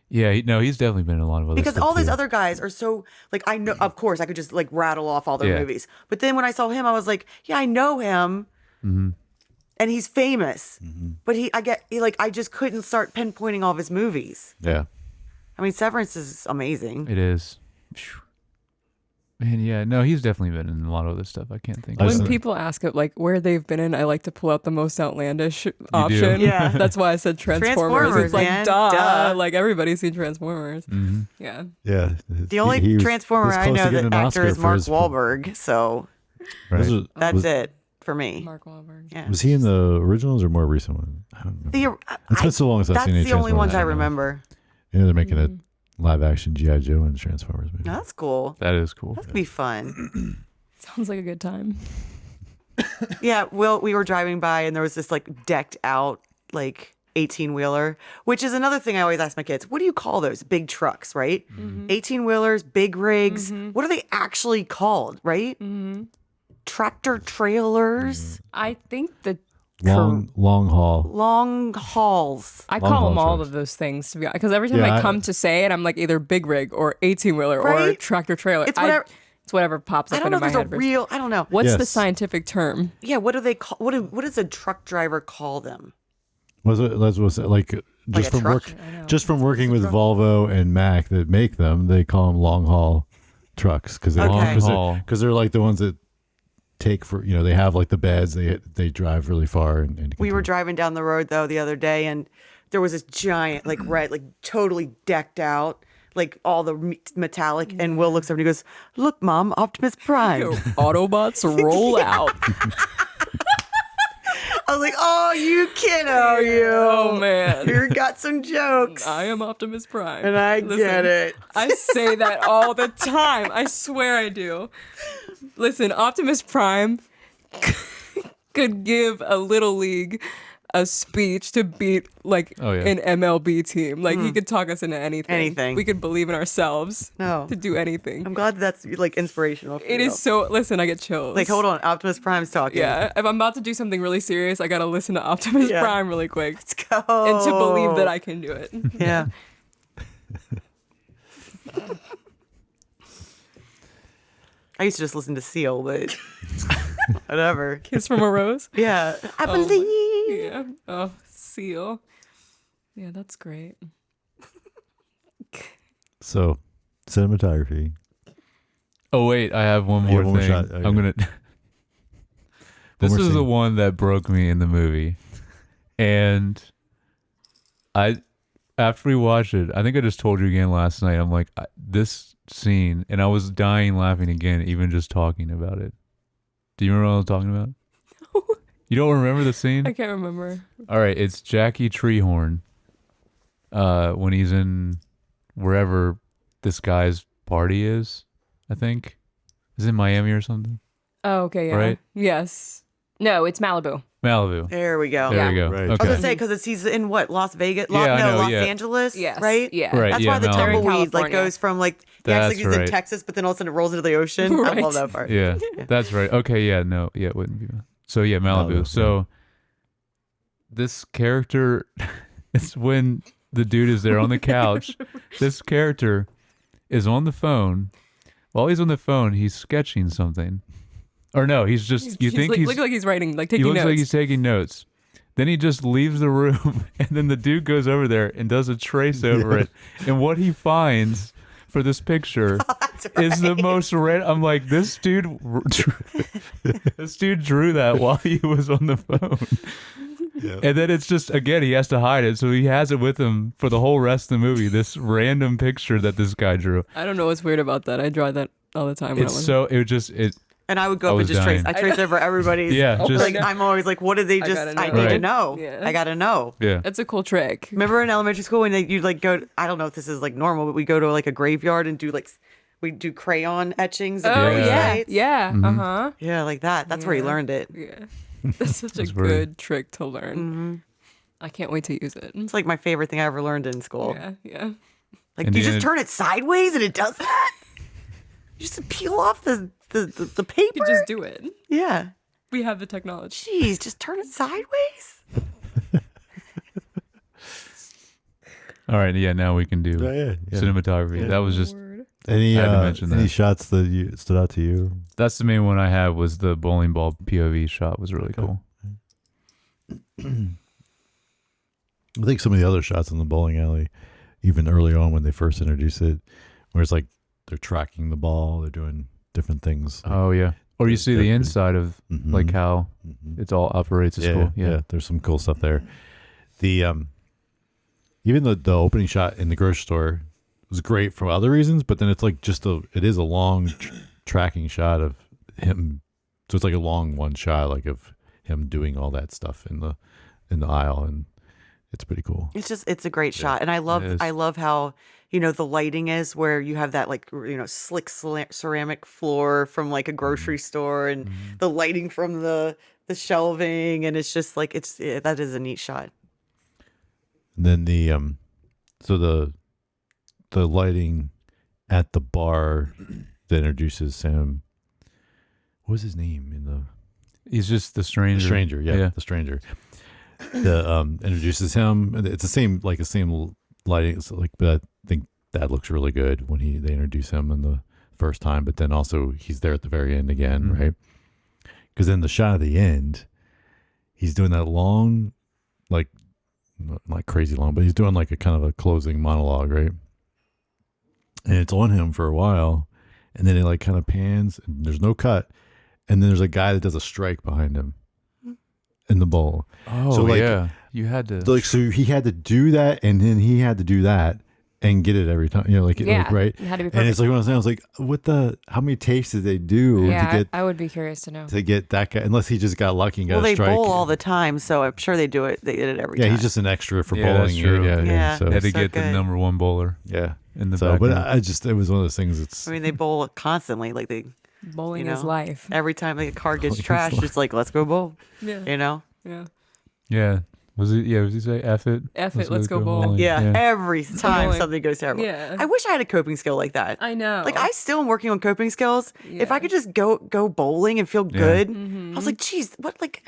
Speaker 3: Yeah, he's definitely been in a lot of other
Speaker 2: Because
Speaker 3: stuff
Speaker 2: all these
Speaker 3: too.
Speaker 2: other guys are so like I know. Of course, I could just like rattle off all their
Speaker 3: Yeah.
Speaker 2: movies. But then when I saw him, I was like, yeah, I know him, and he's famous. But I just couldn't start pinpointing all of his movies.
Speaker 4: Yeah.
Speaker 2: I mean, Severance is amazing.
Speaker 3: It is. Phew. Man, yeah, no, he's definitely been in a lot of other stuff. I can't think.
Speaker 4: I
Speaker 3: of
Speaker 1: When
Speaker 4: Listen-
Speaker 3: it.
Speaker 1: people ask it, like where they've been in, I like to pull out the most outlandish option.
Speaker 2: Yeah.
Speaker 1: That's why I said Transformers.
Speaker 2: Transformers,
Speaker 1: It's like
Speaker 2: man.
Speaker 1: duh.
Speaker 2: Duh.
Speaker 1: Like everybody's seen Transformers.
Speaker 3: Mhm.
Speaker 1: Yeah.
Speaker 4: Yeah.
Speaker 2: The only
Speaker 4: He was
Speaker 2: Transformer
Speaker 4: this
Speaker 2: I
Speaker 4: close to
Speaker 2: know
Speaker 4: getting
Speaker 2: that
Speaker 4: an
Speaker 2: actor
Speaker 4: Oscar
Speaker 2: is
Speaker 4: for
Speaker 2: Mark
Speaker 4: his-
Speaker 2: Wahlberg. So
Speaker 3: Right.
Speaker 4: Was,
Speaker 2: that's it for me.
Speaker 1: Mark Wahlberg.
Speaker 2: Yeah.
Speaker 4: was he in the originals or more recent one? I don't know. It's been so long since I've
Speaker 2: That's
Speaker 4: seen any
Speaker 2: the only ones
Speaker 4: Transformers,
Speaker 2: I
Speaker 4: don't know.
Speaker 2: remember.
Speaker 4: You know, they're making a live action G.I. Joe and Transformers movie.
Speaker 2: No, that's cool.
Speaker 3: That is cool.
Speaker 2: That'd be fun.
Speaker 1: Sounds like a good time.
Speaker 2: Yeah, we were driving by and there was this like decked out like 18-wheeler, which is another thing I always ask my kids. What do you call those? Big trucks, right? 18-wheelers, big rigs. What are they actually called, right? Tractor trailers,
Speaker 1: I think the
Speaker 4: Long haul.
Speaker 2: long hauls.
Speaker 1: I
Speaker 4: Long
Speaker 1: call them
Speaker 4: haul
Speaker 1: all
Speaker 4: trucks.
Speaker 1: of those things to be honest. Because every time
Speaker 4: Yeah,
Speaker 1: I come to say it, I'm like either big rig or 18-wheeler or
Speaker 2: Right?
Speaker 1: tractor trailer.
Speaker 2: It's whatever-
Speaker 1: It's whatever pops
Speaker 2: I
Speaker 1: up
Speaker 2: don't know
Speaker 1: into
Speaker 2: if
Speaker 1: my
Speaker 2: there's a
Speaker 1: head.
Speaker 2: real, I don't know.
Speaker 1: What's the
Speaker 4: Yes.
Speaker 1: scientific term?
Speaker 2: Yeah, what do they call, what does a truck driver call them?
Speaker 4: Was it like just
Speaker 2: a
Speaker 4: from
Speaker 2: truck?
Speaker 4: work just from working with Volvo and Mack that make them, they call them long haul trucks because they
Speaker 2: Okay.
Speaker 3: Long haul.
Speaker 4: because they're like the ones that take for they have like the beds, they drive really far and
Speaker 2: We were driving down the road though the other day and there was this giant like red, like totally decked out, like all the metallic, and Will looks over and he goes, "Look, Mom, Optimus Prime."
Speaker 1: Autobots roll out.
Speaker 2: I was like, "Oh, you kiddo, you!
Speaker 1: Oh man.
Speaker 2: You got some jokes."
Speaker 1: I am Optimus Prime.
Speaker 2: And I get it.
Speaker 1: I say that all the time. I swear I do. Listen, Optimus Prime could give a little league a speech to beat like
Speaker 3: Oh, yeah.
Speaker 1: an MLB team. Like he could talk us into anything.
Speaker 2: Anything.
Speaker 1: We could believe in ourselves.
Speaker 2: No.
Speaker 1: To do anything.
Speaker 2: I'm glad that's like inspirational. For
Speaker 1: It
Speaker 2: you.
Speaker 1: is so. Listen, I get chills.
Speaker 2: Like, hold on, Optimus Prime's talking.
Speaker 1: Yeah, if I'm about to do something really serious, I gotta listen to Optimus
Speaker 2: Yeah.
Speaker 1: Prime really quick,
Speaker 2: Let's go.
Speaker 1: and to believe that I can do it.
Speaker 2: Yeah. I used to just listen to Seal, but whatever.
Speaker 1: Kiss from a Rose.
Speaker 2: Yeah. I believe.
Speaker 1: Yeah. Oh, Seal. Yeah, that's great.
Speaker 4: So cinematography.
Speaker 3: Oh wait, I have one
Speaker 4: You
Speaker 3: more
Speaker 4: have one more
Speaker 3: thing.
Speaker 4: shot? Okay.
Speaker 3: I'm gonna. This
Speaker 4: more
Speaker 3: is the
Speaker 4: scene.
Speaker 3: one that broke me in the movie, and after we watched it, I think I just told you again last night. I'm like, this scene, and I was dying laughing again, even just talking about it. Do you remember what I was talking about? You don't remember the scene?
Speaker 1: I can't remember.
Speaker 3: All right, it's Jackie Treehorn. When he's in wherever this guy's party is, I think. Is it in Miami or something?
Speaker 1: Oh, okay, yeah.
Speaker 3: Right?
Speaker 1: Yes. No, it's Malibu.
Speaker 3: Malibu.
Speaker 2: There we go.
Speaker 3: There
Speaker 1: Yeah.
Speaker 3: we go.
Speaker 4: Right.
Speaker 2: I was
Speaker 3: Okay.
Speaker 2: gonna say because he's in what, Las Vegas?
Speaker 3: Yeah, I know,
Speaker 2: Los
Speaker 3: yeah.
Speaker 2: Angeles.
Speaker 1: Yes.
Speaker 2: Right.
Speaker 1: Yeah.
Speaker 3: Right.
Speaker 2: That's
Speaker 3: yeah,
Speaker 2: why the
Speaker 3: Malibu.
Speaker 1: They're in
Speaker 2: tumbleweed like
Speaker 1: California.
Speaker 2: goes from like he acts like
Speaker 3: That's
Speaker 2: he's in
Speaker 3: right.
Speaker 2: Texas, but then all of a sudden it rolls into the ocean. I
Speaker 1: Right.
Speaker 2: love that part.
Speaker 3: Yeah, that's right. Okay, yeah, no, yeah, it wouldn't be. So yeah, Malibu.
Speaker 4: Malibu,
Speaker 3: So this character, it's when the dude is there on the couch. This character is on the phone while he's on the phone, he's sketching something. Or no, he's just, you think he's,
Speaker 1: look like he's writing, like
Speaker 3: he
Speaker 1: taking
Speaker 3: looks
Speaker 1: notes.
Speaker 3: like he's taking notes. Then he just leaves the room, and then the dude goes over there and does a trace over it. And what he finds for this picture is the most red. I'm like, this dude drew that while he was on the phone.
Speaker 4: Yeah.
Speaker 3: And then it's just, again, he has to hide it. So he has it with him for the whole rest of the movie, this random picture that this guy drew.
Speaker 1: I don't know what's weird about that. I draw that all the time. When
Speaker 3: It's
Speaker 1: I was
Speaker 3: so, it just, it,
Speaker 2: And I would
Speaker 3: I
Speaker 2: go up and
Speaker 3: was
Speaker 2: just trace.
Speaker 3: dying.
Speaker 2: I trace over everybody's.
Speaker 3: Yeah, just-
Speaker 2: like I'm always like, what did they just?
Speaker 1: gotta
Speaker 2: I
Speaker 1: know.
Speaker 2: need to
Speaker 3: Right.
Speaker 2: know.
Speaker 1: Yeah.
Speaker 2: I gotta know.
Speaker 3: yeah.
Speaker 1: That's a cool trick.
Speaker 2: Remember in elementary school when you'd like go? I don't know if this is like normal, but we go to like a graveyard and do like we do crayon etchings. Of
Speaker 1: Oh
Speaker 3: Yeah.
Speaker 1: yeah,
Speaker 2: sites.
Speaker 1: yeah, uh-huh.
Speaker 2: Yeah, like that. That's where he
Speaker 1: Yeah.
Speaker 2: learned it.
Speaker 1: Yeah. That's such a
Speaker 3: That's very-
Speaker 1: good trick to learn. I can't wait to use it.
Speaker 2: It's like my favorite thing I ever learned in school.
Speaker 1: Yeah, yeah.
Speaker 2: Like
Speaker 3: And
Speaker 2: you
Speaker 3: the
Speaker 2: just
Speaker 3: end-
Speaker 2: turn it sideways and it does that. You just peel off the paper.
Speaker 1: You just do it.
Speaker 2: Yeah.
Speaker 1: We have the technology.
Speaker 2: Jeez, just turn it sideways.
Speaker 3: All right. Yeah. Now we can do
Speaker 4: Yeah.
Speaker 3: cinematography.
Speaker 4: Yeah.
Speaker 3: That was just,
Speaker 4: Any
Speaker 3: I had to mention
Speaker 4: any
Speaker 3: that.
Speaker 4: shots that you stood out to you?
Speaker 3: that's the main one I had was the bowling ball POV shot was really cool.
Speaker 4: I think some of the other shots in the bowling alley, even early on when they first introduced it, where it's like they're tracking the ball, they're doing different things.
Speaker 3: Oh, yeah. Or you see the
Speaker 4: Yeah.
Speaker 3: inside of
Speaker 4: Mhm.
Speaker 3: like how
Speaker 4: Mhm.
Speaker 3: it all operates. It's
Speaker 4: yeah,
Speaker 3: cool.
Speaker 4: yeah,
Speaker 3: Yeah.
Speaker 4: there's some cool stuff there. The even the opening shot in the grocery store was great for other reasons, but then it's like it is a long tracking shot of him. So it's like a long one shot, like of him doing all that stuff in the aisle, and it's pretty cool.
Speaker 2: It's a great shot, and I
Speaker 3: is.
Speaker 2: love how the lighting is where you have that like slick ceramic floor from like a grocery store, and the lighting from the shelving, and it's just like that is a neat shot.
Speaker 4: And then the lighting at the bar that introduces him. What was his name in the
Speaker 3: He's just the stranger.
Speaker 4: The stranger, yeah, the stranger. The introduces him. It's the same lighting. It's like, but I think that looks really good when they introduce him in the first time. But then also he's there at the very end again,
Speaker 3: Mhm.
Speaker 4: right? Because in the shot at the end, he's doing that long, like not crazy long, but he's doing like a kind of a closing monologue, right? And it's on him for a while, and then it like kind of pans. And there's no cut. And then there's a guy that does a strike behind him in the bowl.
Speaker 3: Oh,
Speaker 4: So, like,
Speaker 3: yeah. You had to.
Speaker 4: Like, so he had to do that, and then he had to do that and get it every time.
Speaker 1: Yeah,
Speaker 4: right?
Speaker 1: it had to be
Speaker 4: And
Speaker 1: perfect.
Speaker 4: it's like one of those things. I was like, how many takes did they do
Speaker 1: Yeah, I would be curious to know.
Speaker 4: to get that guy? Unless he just got lucky and got
Speaker 2: Well,
Speaker 4: a
Speaker 2: they
Speaker 4: strike.
Speaker 2: bowl all the time, so I'm sure they do it. They did it every
Speaker 4: yeah,
Speaker 2: time.
Speaker 4: he's just an extra for
Speaker 3: Yeah, that's
Speaker 4: bowling.
Speaker 3: true.
Speaker 2: Yeah.
Speaker 4: So,
Speaker 3: had to
Speaker 2: so
Speaker 3: get the
Speaker 2: good.
Speaker 3: number one bowler
Speaker 4: yeah.
Speaker 3: in the
Speaker 4: So, but
Speaker 3: background.
Speaker 4: it was one of those things. It's
Speaker 2: I mean, they bowl constantly. Like
Speaker 1: Bowling
Speaker 2: you
Speaker 1: is
Speaker 2: know,
Speaker 1: life.
Speaker 2: every time like a car gets
Speaker 4: Bowling is
Speaker 2: trashed, it's like let's go bowl.
Speaker 1: Yeah,
Speaker 2: Yeah.
Speaker 3: Yeah. Was he say F it?
Speaker 1: F it, let's go bowl.
Speaker 3: bowling.
Speaker 2: Every time
Speaker 1: Bowling.
Speaker 2: something goes terrible.
Speaker 1: Yeah.
Speaker 2: I wish I had a coping skill like that.
Speaker 1: I know.
Speaker 2: Like I still am working on coping skills. If I
Speaker 1: Yeah.
Speaker 2: could just go bowling and feel good, I was like, geez, what like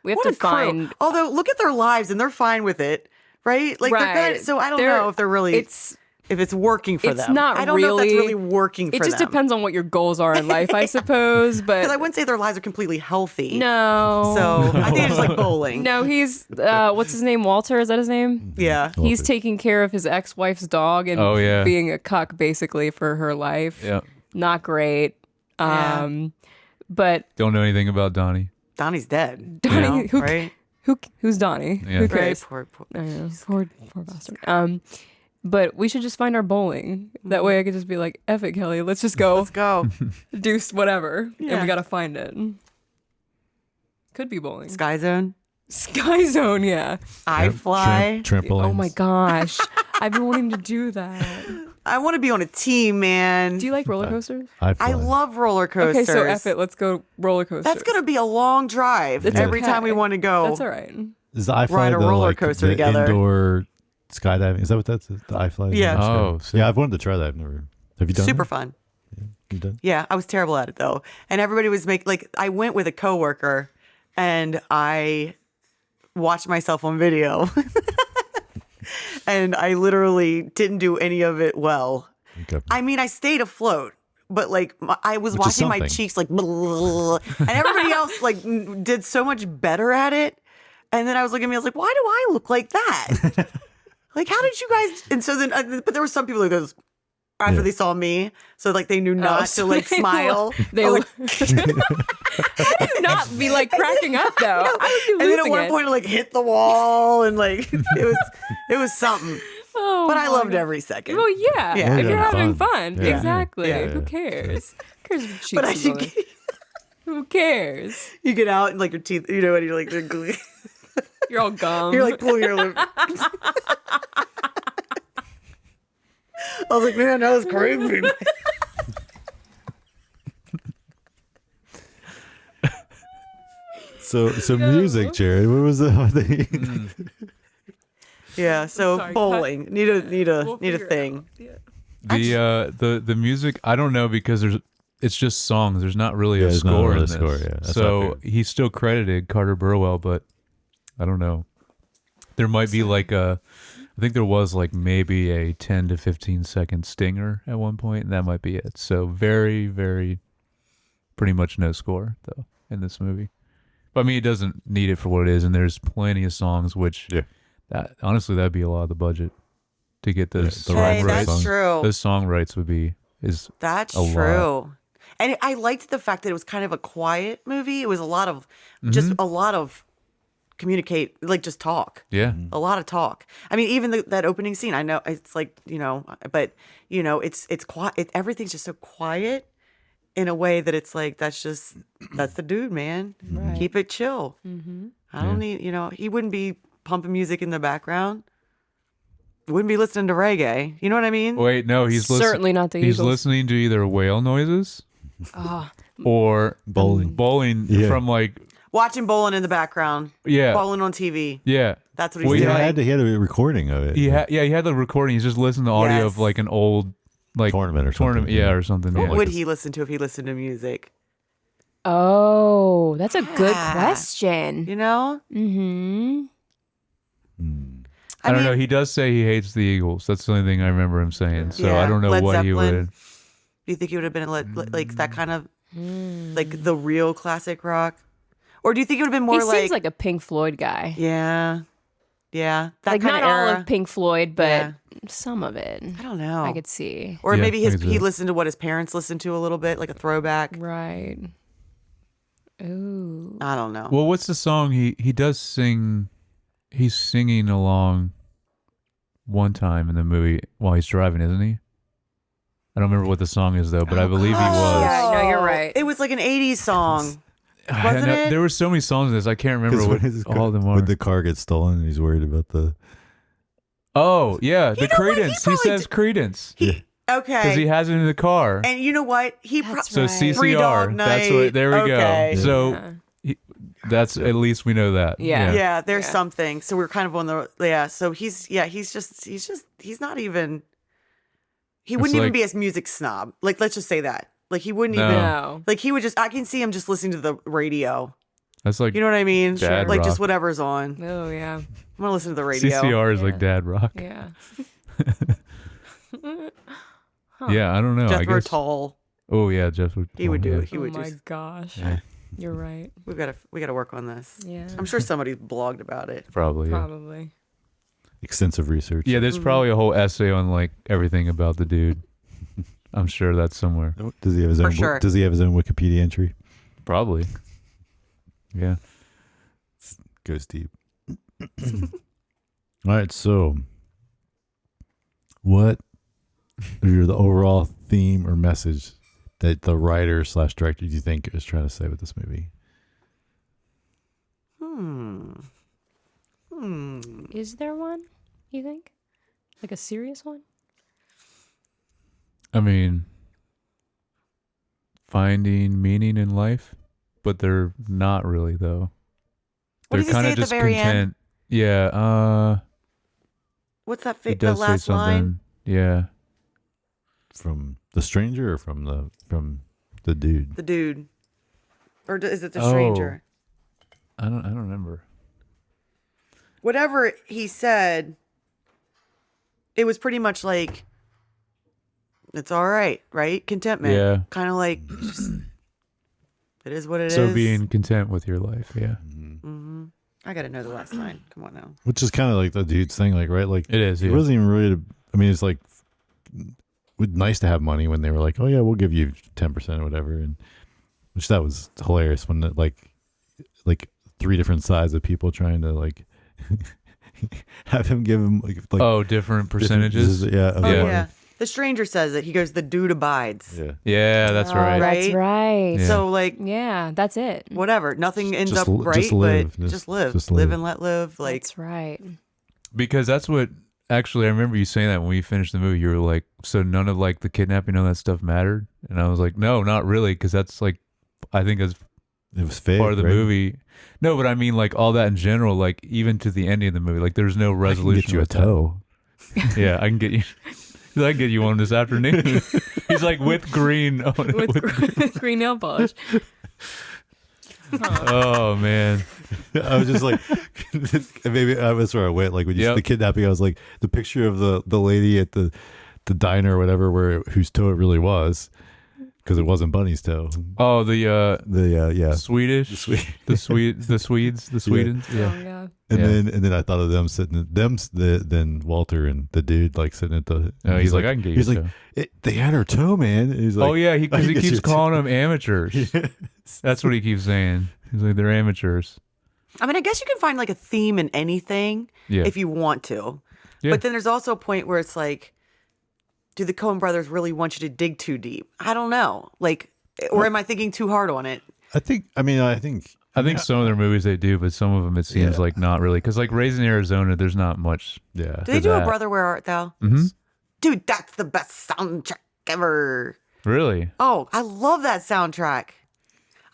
Speaker 1: we have
Speaker 2: what
Speaker 1: to
Speaker 2: a crew.
Speaker 1: find.
Speaker 2: Although look at their lives and they're fine with it, right? Like they're
Speaker 1: Right.
Speaker 2: good. So I don't
Speaker 1: They're-
Speaker 2: know if they're really if it's working for
Speaker 1: it's
Speaker 2: them.
Speaker 1: not
Speaker 2: I don't know if that's
Speaker 1: really-
Speaker 2: really working for
Speaker 1: It just
Speaker 2: them.
Speaker 1: depends on what your goals are in life, I suppose.
Speaker 2: Because I
Speaker 1: But
Speaker 2: wouldn't say their lives are completely healthy.
Speaker 1: no.
Speaker 2: So I think it's just like bowling.
Speaker 1: No, he's what's his name? Walter, is that his name?
Speaker 2: Yeah.
Speaker 4: Walter.
Speaker 1: He's taking care of his ex-wife's dog and
Speaker 3: Oh, yeah.
Speaker 1: being a cuck basically for her life.
Speaker 3: Yeah.
Speaker 1: Not great.
Speaker 2: Yeah.
Speaker 1: But
Speaker 3: Don't know anything about Donnie.
Speaker 2: Donnie's dead.
Speaker 1: Donnie,
Speaker 2: you know, right?
Speaker 1: who's Donnie?
Speaker 3: Yeah.
Speaker 1: Who
Speaker 2: Right.
Speaker 1: cares?
Speaker 2: Poor.
Speaker 1: I know, poor bastard. But we should just find our bowling. That way I could just be like, F it, Kelly. Let's just go
Speaker 2: Let's go.
Speaker 1: do whatever. And
Speaker 2: Yeah.
Speaker 1: we got to find it. Could be bowling.
Speaker 2: Sky Zone.
Speaker 1: Sky Zone, yeah.
Speaker 2: I fly.
Speaker 4: trampolines.
Speaker 1: Oh my gosh. I've been wanting to do that.
Speaker 2: I want to be on a team, man.
Speaker 1: Do you like roller coasters?
Speaker 4: I
Speaker 2: I love roller
Speaker 1: Okay,
Speaker 2: coasters.
Speaker 1: so F it. Let's go roller coasters.
Speaker 2: That's gonna be a long drive
Speaker 1: It's
Speaker 2: every
Speaker 1: okay.
Speaker 2: time we want to go.
Speaker 1: That's all right.
Speaker 4: Is the iFly
Speaker 2: ride a
Speaker 4: the,
Speaker 2: roller
Speaker 4: like,
Speaker 2: coaster
Speaker 4: the
Speaker 2: together.
Speaker 4: indoor skydiving? Is that what that's the iFly?
Speaker 2: Yeah.
Speaker 3: Oh,
Speaker 4: Sure. Yeah, I've wanted to try that. I've never. Have you done?
Speaker 2: Super
Speaker 4: it?
Speaker 2: fun.
Speaker 4: You done?
Speaker 2: Yeah, I was terrible at it though, and everybody was I went with a coworker, and I watched myself on video, and I literally didn't do any of it well.
Speaker 4: Okay.
Speaker 2: I mean, I stayed afloat, but like I was
Speaker 4: Which is
Speaker 2: watching my
Speaker 4: something.
Speaker 2: cheeks like, and everybody else like did so much better at it. And then I was looking at me, I was like, why do I look like that? Like, how did you guid? And so then, but there were some people who goes after they saw me, so like they knew not
Speaker 1: so
Speaker 2: to like
Speaker 1: they
Speaker 2: smile.
Speaker 1: They
Speaker 2: I was
Speaker 1: How do you not be like cracking up though? I would be
Speaker 2: and then at
Speaker 1: losing
Speaker 2: one
Speaker 1: it.
Speaker 2: point, it like hit the wall, and like it was something.
Speaker 1: Oh,
Speaker 2: But I
Speaker 1: my
Speaker 2: loved
Speaker 1: God.
Speaker 2: every second.
Speaker 1: Well, yeah.
Speaker 2: Yeah.
Speaker 1: If you're
Speaker 4: Yeah,
Speaker 1: having
Speaker 4: fun.
Speaker 1: fun,
Speaker 4: Yeah.
Speaker 1: exactly.
Speaker 2: Yeah.
Speaker 1: Who cares? Who cares if cheeks
Speaker 2: But I
Speaker 1: are
Speaker 2: should
Speaker 1: going? Who cares?
Speaker 2: you get out and like your teeth, you know, and you're like
Speaker 1: You're all gum.
Speaker 2: you're like pulling your lip. I was like, man, that was crazy.
Speaker 4: So music, Jared. What was the thing?
Speaker 2: Yeah, so
Speaker 1: sorry,
Speaker 2: bowling need a
Speaker 1: We'll
Speaker 2: need a
Speaker 1: figure it
Speaker 2: thing.
Speaker 1: out. Yeah.
Speaker 3: The music, I don't know because it's just songs. There's not really a
Speaker 4: there's not
Speaker 3: score
Speaker 4: really
Speaker 3: in
Speaker 4: a
Speaker 3: this.
Speaker 4: score, yeah. That's what I
Speaker 3: So
Speaker 4: figured.
Speaker 3: he's still credited Carter Burwell, but I don't know. There might be like I think there was like maybe a 10 to 15 second stinger at one point, and that might be it. So very, very, pretty much no score though in this movie. But I mean, it doesn't need it for what it is, and there's plenty of songs which that honestly that'd be a lot of the budget to get the
Speaker 4: the
Speaker 3: song
Speaker 4: right
Speaker 2: Hey,
Speaker 3: rights.
Speaker 2: that's true.
Speaker 3: Those song rights would be
Speaker 2: That's
Speaker 3: a lot.
Speaker 2: true. And I liked the fact that it was kind of a quiet movie. It was a lot of just a lot of communicate, like just talk.
Speaker 3: yeah.
Speaker 2: A lot of talk. I mean, even that opening scene, I know it's like, you know, but you know, it's quiet. Everything's just so quiet in a way that it's like, that's the dude, man.
Speaker 1: Right.
Speaker 2: Keep it chill. I don't need, you know, he wouldn't be pumping music in the background. Wouldn't be listening to reggae. You know what I mean?
Speaker 3: Wait, no, he's
Speaker 1: Certainly not the
Speaker 3: He's
Speaker 1: Eagles.
Speaker 3: listening to either whale noises
Speaker 1: Oh,
Speaker 3: or
Speaker 4: Bowling. Yeah.
Speaker 3: from like
Speaker 2: Watching bowling in the background.
Speaker 3: yeah,
Speaker 2: Bowling on TV.
Speaker 3: yeah.
Speaker 2: That's what he's
Speaker 3: Well,
Speaker 4: He
Speaker 2: doing.
Speaker 4: had a recording of it.
Speaker 3: He had the recording. He's just listening to audio
Speaker 2: Yes.
Speaker 3: of like an old like
Speaker 4: Tournament or something.
Speaker 3: yeah, or something.
Speaker 2: What
Speaker 3: Yeah.
Speaker 2: would he listen to if he listened to music?
Speaker 1: oh, that's a good
Speaker 2: Yeah.
Speaker 1: question.
Speaker 2: You know?
Speaker 1: Mm-hmm.
Speaker 3: I don't
Speaker 2: mean,
Speaker 3: know. He does say he hates the Eagles. That's the only thing I remember him saying. So
Speaker 2: Yeah.
Speaker 3: I don't know
Speaker 2: Led
Speaker 3: what he
Speaker 2: Zeppelin.
Speaker 3: would.
Speaker 2: Do you think he would have been like that kind of like the real classic rock? Or do you think it would have been more
Speaker 1: He seems like a Pink Floyd guy.
Speaker 2: yeah, that
Speaker 1: Like
Speaker 2: kind
Speaker 1: not
Speaker 2: of
Speaker 1: all
Speaker 2: era?
Speaker 1: of Pink Floyd, but
Speaker 2: Yeah.
Speaker 1: some of it.
Speaker 2: I don't know.
Speaker 1: I could see.
Speaker 2: Or
Speaker 3: Yeah,
Speaker 2: maybe
Speaker 3: I could see
Speaker 2: he
Speaker 3: that.
Speaker 2: listened to what his parents listened to a little bit, like a throwback.
Speaker 1: Right. Ooh.
Speaker 2: I don't know.
Speaker 3: Well, what's the song he does sing? He's singing along one time in the movie while he's driving, isn't he? I don't remember what the song is though, but I believe he was.
Speaker 1: Yeah, no, you're right.
Speaker 2: It was like an '80s song.
Speaker 3: I
Speaker 2: Wasn't
Speaker 3: know-
Speaker 2: it?
Speaker 3: There were so many songs in this. I can't remember what all of them are.
Speaker 4: When the car gets stolen and he's worried about the...
Speaker 3: Oh yeah, the
Speaker 2: know what? He
Speaker 3: Credence. He,
Speaker 2: probably
Speaker 3: says
Speaker 2: did-
Speaker 3: Credence
Speaker 2: Okay.
Speaker 3: because he has it in the car.
Speaker 2: And you know what? He
Speaker 1: That's
Speaker 3: So
Speaker 1: right.
Speaker 3: CCR.
Speaker 2: Free Dog
Speaker 3: That's
Speaker 2: Night.
Speaker 3: what. There we
Speaker 2: Okay.
Speaker 3: go. So
Speaker 1: Yeah.
Speaker 3: that's at least we know that.
Speaker 1: Yeah.
Speaker 2: yeah, there's
Speaker 1: Yeah.
Speaker 2: something. So we're kind of on the So he's not even. He wouldn't even
Speaker 3: like-
Speaker 2: be a music snob. Like let's just say that. Like he wouldn't
Speaker 3: No.
Speaker 2: even.
Speaker 1: No.
Speaker 2: Like he would just. I can see him just listening to the radio.
Speaker 3: That's like
Speaker 2: You know what I mean?
Speaker 3: Dad
Speaker 2: Like just
Speaker 3: rock.
Speaker 2: whatever's on.
Speaker 1: Oh yeah.
Speaker 2: I'm gonna listen to the radio.
Speaker 3: CCR is like
Speaker 1: Yeah.
Speaker 3: dad rock.
Speaker 1: Yeah.
Speaker 3: Yeah, I don't know. I
Speaker 2: Jethro
Speaker 3: guess.
Speaker 2: Tull.
Speaker 3: Oh yeah, Jeff would.
Speaker 2: He would do
Speaker 3: yeah.
Speaker 2: it. He
Speaker 1: Oh
Speaker 2: would
Speaker 1: my
Speaker 2: do.
Speaker 1: gosh.
Speaker 3: Yeah.
Speaker 1: You're right.
Speaker 2: We gotta work on this.
Speaker 1: Yeah.
Speaker 2: I'm sure somebody blogged about it.
Speaker 3: Probably. Yeah.
Speaker 1: Probably.
Speaker 4: Extensive research.
Speaker 3: Yeah, there's probably a whole essay on like everything about the dude. I'm sure that's somewhere.
Speaker 4: Does he have his
Speaker 2: For
Speaker 4: own?
Speaker 2: sure.
Speaker 4: Does he have his own Wikipedia entry?
Speaker 3: Probably. Yeah.
Speaker 4: Goes deep. All right, so what are the overall theme or message that the writer / director do you think is trying to say with this movie?
Speaker 1: Is there one? You think? Like a serious one?
Speaker 3: I mean, finding meaning in life, but they're not really though.
Speaker 2: What
Speaker 3: They're
Speaker 2: does he
Speaker 3: kind
Speaker 2: say
Speaker 3: of
Speaker 2: at the
Speaker 3: just
Speaker 2: very end?
Speaker 3: content. Yeah.
Speaker 2: What's that?
Speaker 3: He
Speaker 2: The
Speaker 3: does say
Speaker 2: last
Speaker 3: something.
Speaker 2: line.
Speaker 3: Yeah.
Speaker 4: From the stranger or from the dude?
Speaker 2: The dude, or is it the
Speaker 3: Oh.
Speaker 2: stranger?
Speaker 3: I don't remember.
Speaker 2: Whatever he said, it was pretty much like It's all right, right? Contentment.
Speaker 3: Yeah.
Speaker 2: Kind of like, just, it is what it is.
Speaker 3: So being content with your life, yeah.
Speaker 2: I got to know the last line. Come on now.
Speaker 4: Which is kind of like the dude's thing, like, right? Like,
Speaker 3: It is,
Speaker 4: It
Speaker 3: yeah.
Speaker 4: wasn't even really, I mean, it's like, nice to have money when they were like, oh, yeah, we'll give you 10% or whatever. And which that was hilarious when, like 3 different sides of people trying to, like, have him give him, like
Speaker 3: Oh, different percentages?
Speaker 4: Yeah. of
Speaker 2: Oh,
Speaker 3: Yeah.
Speaker 2: yeah. The stranger says it. He goes, the dude abides.
Speaker 4: Yeah.
Speaker 3: Yeah, that's
Speaker 1: Oh,
Speaker 3: right.
Speaker 2: Right?
Speaker 1: That's right.
Speaker 3: Yeah.
Speaker 2: So, like,
Speaker 1: Yeah, that's it.
Speaker 2: whatever. Nothing ends
Speaker 4: Just
Speaker 2: up
Speaker 4: l-
Speaker 2: right,
Speaker 4: just live.
Speaker 2: but just live.
Speaker 4: Just
Speaker 2: live
Speaker 4: live.
Speaker 2: and let live. Like,
Speaker 1: That's right.
Speaker 3: Because that's what, actually, I remember you saying that when we finished the movie. You were like, so none of like the kidnapping, none of that stuff mattered? And I was like, no, not really, because that's like, I think as
Speaker 4: It was fake.
Speaker 3: part of the
Speaker 4: right?
Speaker 3: movie. No, but I mean like all that in general, like even to the ending of the movie, like there's no
Speaker 4: I can
Speaker 3: resolution.
Speaker 4: get you a
Speaker 3: with that.
Speaker 4: toe.
Speaker 3: Yeah, I can get you. I can get you one this afternoon. He's like with green.
Speaker 1: With green nail polish.
Speaker 3: Oh man.
Speaker 4: I was just like, maybe I was where I went. Like when you
Speaker 3: Yep.
Speaker 4: see the kidnapping, I was like, the picture of the lady at the diner or whatever, whose toe it really was, because it wasn't Bunny's toe.
Speaker 3: Oh, the
Speaker 4: Yeah,
Speaker 3: Swedish, the Swedens.
Speaker 1: Oh,
Speaker 3: Yeah.
Speaker 1: yeah.
Speaker 4: and then I thought of them sitting, then Walter and the dude like sitting at the.
Speaker 3: Oh, he's like, I can get you.
Speaker 4: He's
Speaker 3: a
Speaker 4: like,
Speaker 3: toe.
Speaker 4: they had her toe, man. And he's like,
Speaker 3: Oh yeah, because
Speaker 4: I
Speaker 3: he
Speaker 4: can get
Speaker 3: keeps
Speaker 4: you a toe."
Speaker 3: calling them amateurs. That's what he keeps saying. He's like, they're amateurs.
Speaker 2: I mean, I guess you can find like a theme in anything
Speaker 3: Yeah.
Speaker 2: if you want to.
Speaker 3: Yeah.
Speaker 2: But then there's also a point where it's like, do the Coen brothers really want you to dig too deep? I don't know. Like, or am I thinking too hard on it?
Speaker 4: I think
Speaker 3: I think some of their movies they do, but some of them it seems
Speaker 4: Yeah.
Speaker 3: like not really. Because like Raising Arizona, there's not much.
Speaker 4: yeah.
Speaker 2: Do they do
Speaker 3: that.
Speaker 2: a Brother Where Art Thou?
Speaker 3: Mm-hmm.
Speaker 2: Dude, that's the best soundtrack ever.
Speaker 3: Really?
Speaker 2: Oh, I love that soundtrack.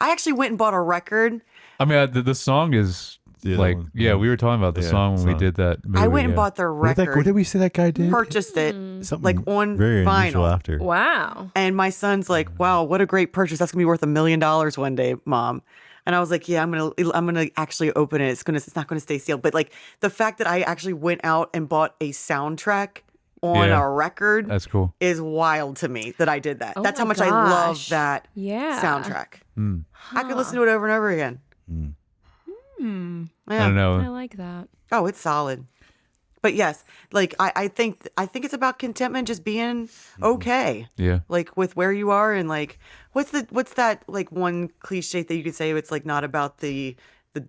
Speaker 2: I actually went and bought a record.
Speaker 3: I mean, the song is
Speaker 4: Yeah,
Speaker 3: like,
Speaker 4: that one.
Speaker 3: yeah, we were talking about the
Speaker 4: Yeah,
Speaker 3: song when we
Speaker 4: song.
Speaker 3: did that movie.
Speaker 2: I went and
Speaker 3: yeah.
Speaker 2: bought the
Speaker 4: What
Speaker 2: record,
Speaker 4: did we say that guy did?
Speaker 2: purchased it,
Speaker 4: Something
Speaker 2: like on
Speaker 4: very unusual
Speaker 2: vinyl.
Speaker 4: after.
Speaker 1: Wow.
Speaker 2: And my son's like, "Wow, what a great purchase! That's gonna be worth $1 million one day, Mom." And I was like, "Yeah, I'm gonna actually open it. It's not gonna stay sealed." But like the fact that I actually went out and bought a soundtrack on
Speaker 3: Yeah.
Speaker 2: a record
Speaker 3: That's cool.
Speaker 2: is wild to me that I did that.
Speaker 1: Oh
Speaker 2: That's
Speaker 1: my
Speaker 2: how much I love
Speaker 1: gosh.
Speaker 2: that
Speaker 1: Yeah.
Speaker 2: soundtrack.
Speaker 3: Mm.
Speaker 2: I could listen to it over and over again.
Speaker 3: I don't
Speaker 2: Yeah.
Speaker 1: I
Speaker 3: know.
Speaker 1: like that.
Speaker 2: Oh, it's solid. But yes, like I think it's about contentment, just being okay.
Speaker 3: Yeah.
Speaker 2: Like with where you are, and like what's that like one cliche that you could say? It's like not about the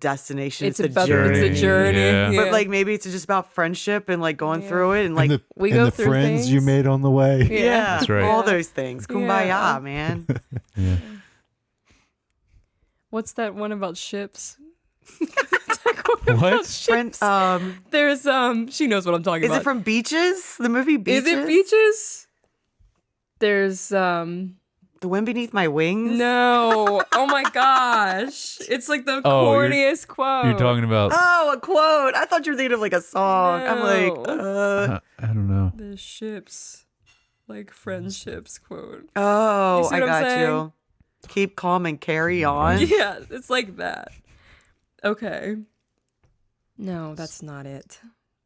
Speaker 2: destination, it's, the
Speaker 1: about
Speaker 2: journey.
Speaker 1: it's a journey.
Speaker 3: Yeah.
Speaker 2: But like maybe it's just about friendship and like going through it and like
Speaker 4: and the,
Speaker 1: we
Speaker 4: and
Speaker 1: go
Speaker 4: the
Speaker 1: through
Speaker 4: friends you
Speaker 1: things.
Speaker 4: made on the way.
Speaker 2: yeah,
Speaker 3: That's right.
Speaker 2: all those things. Kumbaya,
Speaker 1: Yeah.
Speaker 2: man.
Speaker 3: Yeah.
Speaker 1: What's that one about ships?
Speaker 3: What?
Speaker 2: Friend,
Speaker 1: There's she knows what I'm talking
Speaker 2: is
Speaker 1: about.
Speaker 2: it from Beaches? The movie Beaches?
Speaker 1: Is it Beaches? There's
Speaker 2: The Wind Beneath My Wings?
Speaker 1: no. Oh my gosh. It's like the
Speaker 3: Oh,
Speaker 1: corniest quote.
Speaker 3: You're talking about.
Speaker 2: Oh, a quote. I thought you were thinking of like a song. I'm like,
Speaker 1: No.
Speaker 3: I don't know.
Speaker 1: the ships, like friendships quote.
Speaker 2: oh,
Speaker 1: You see
Speaker 2: I
Speaker 1: what I'm
Speaker 2: got
Speaker 1: saying?
Speaker 2: you. Keep calm and carry on.
Speaker 1: Yeah, it's like that. Okay. No, that's not it.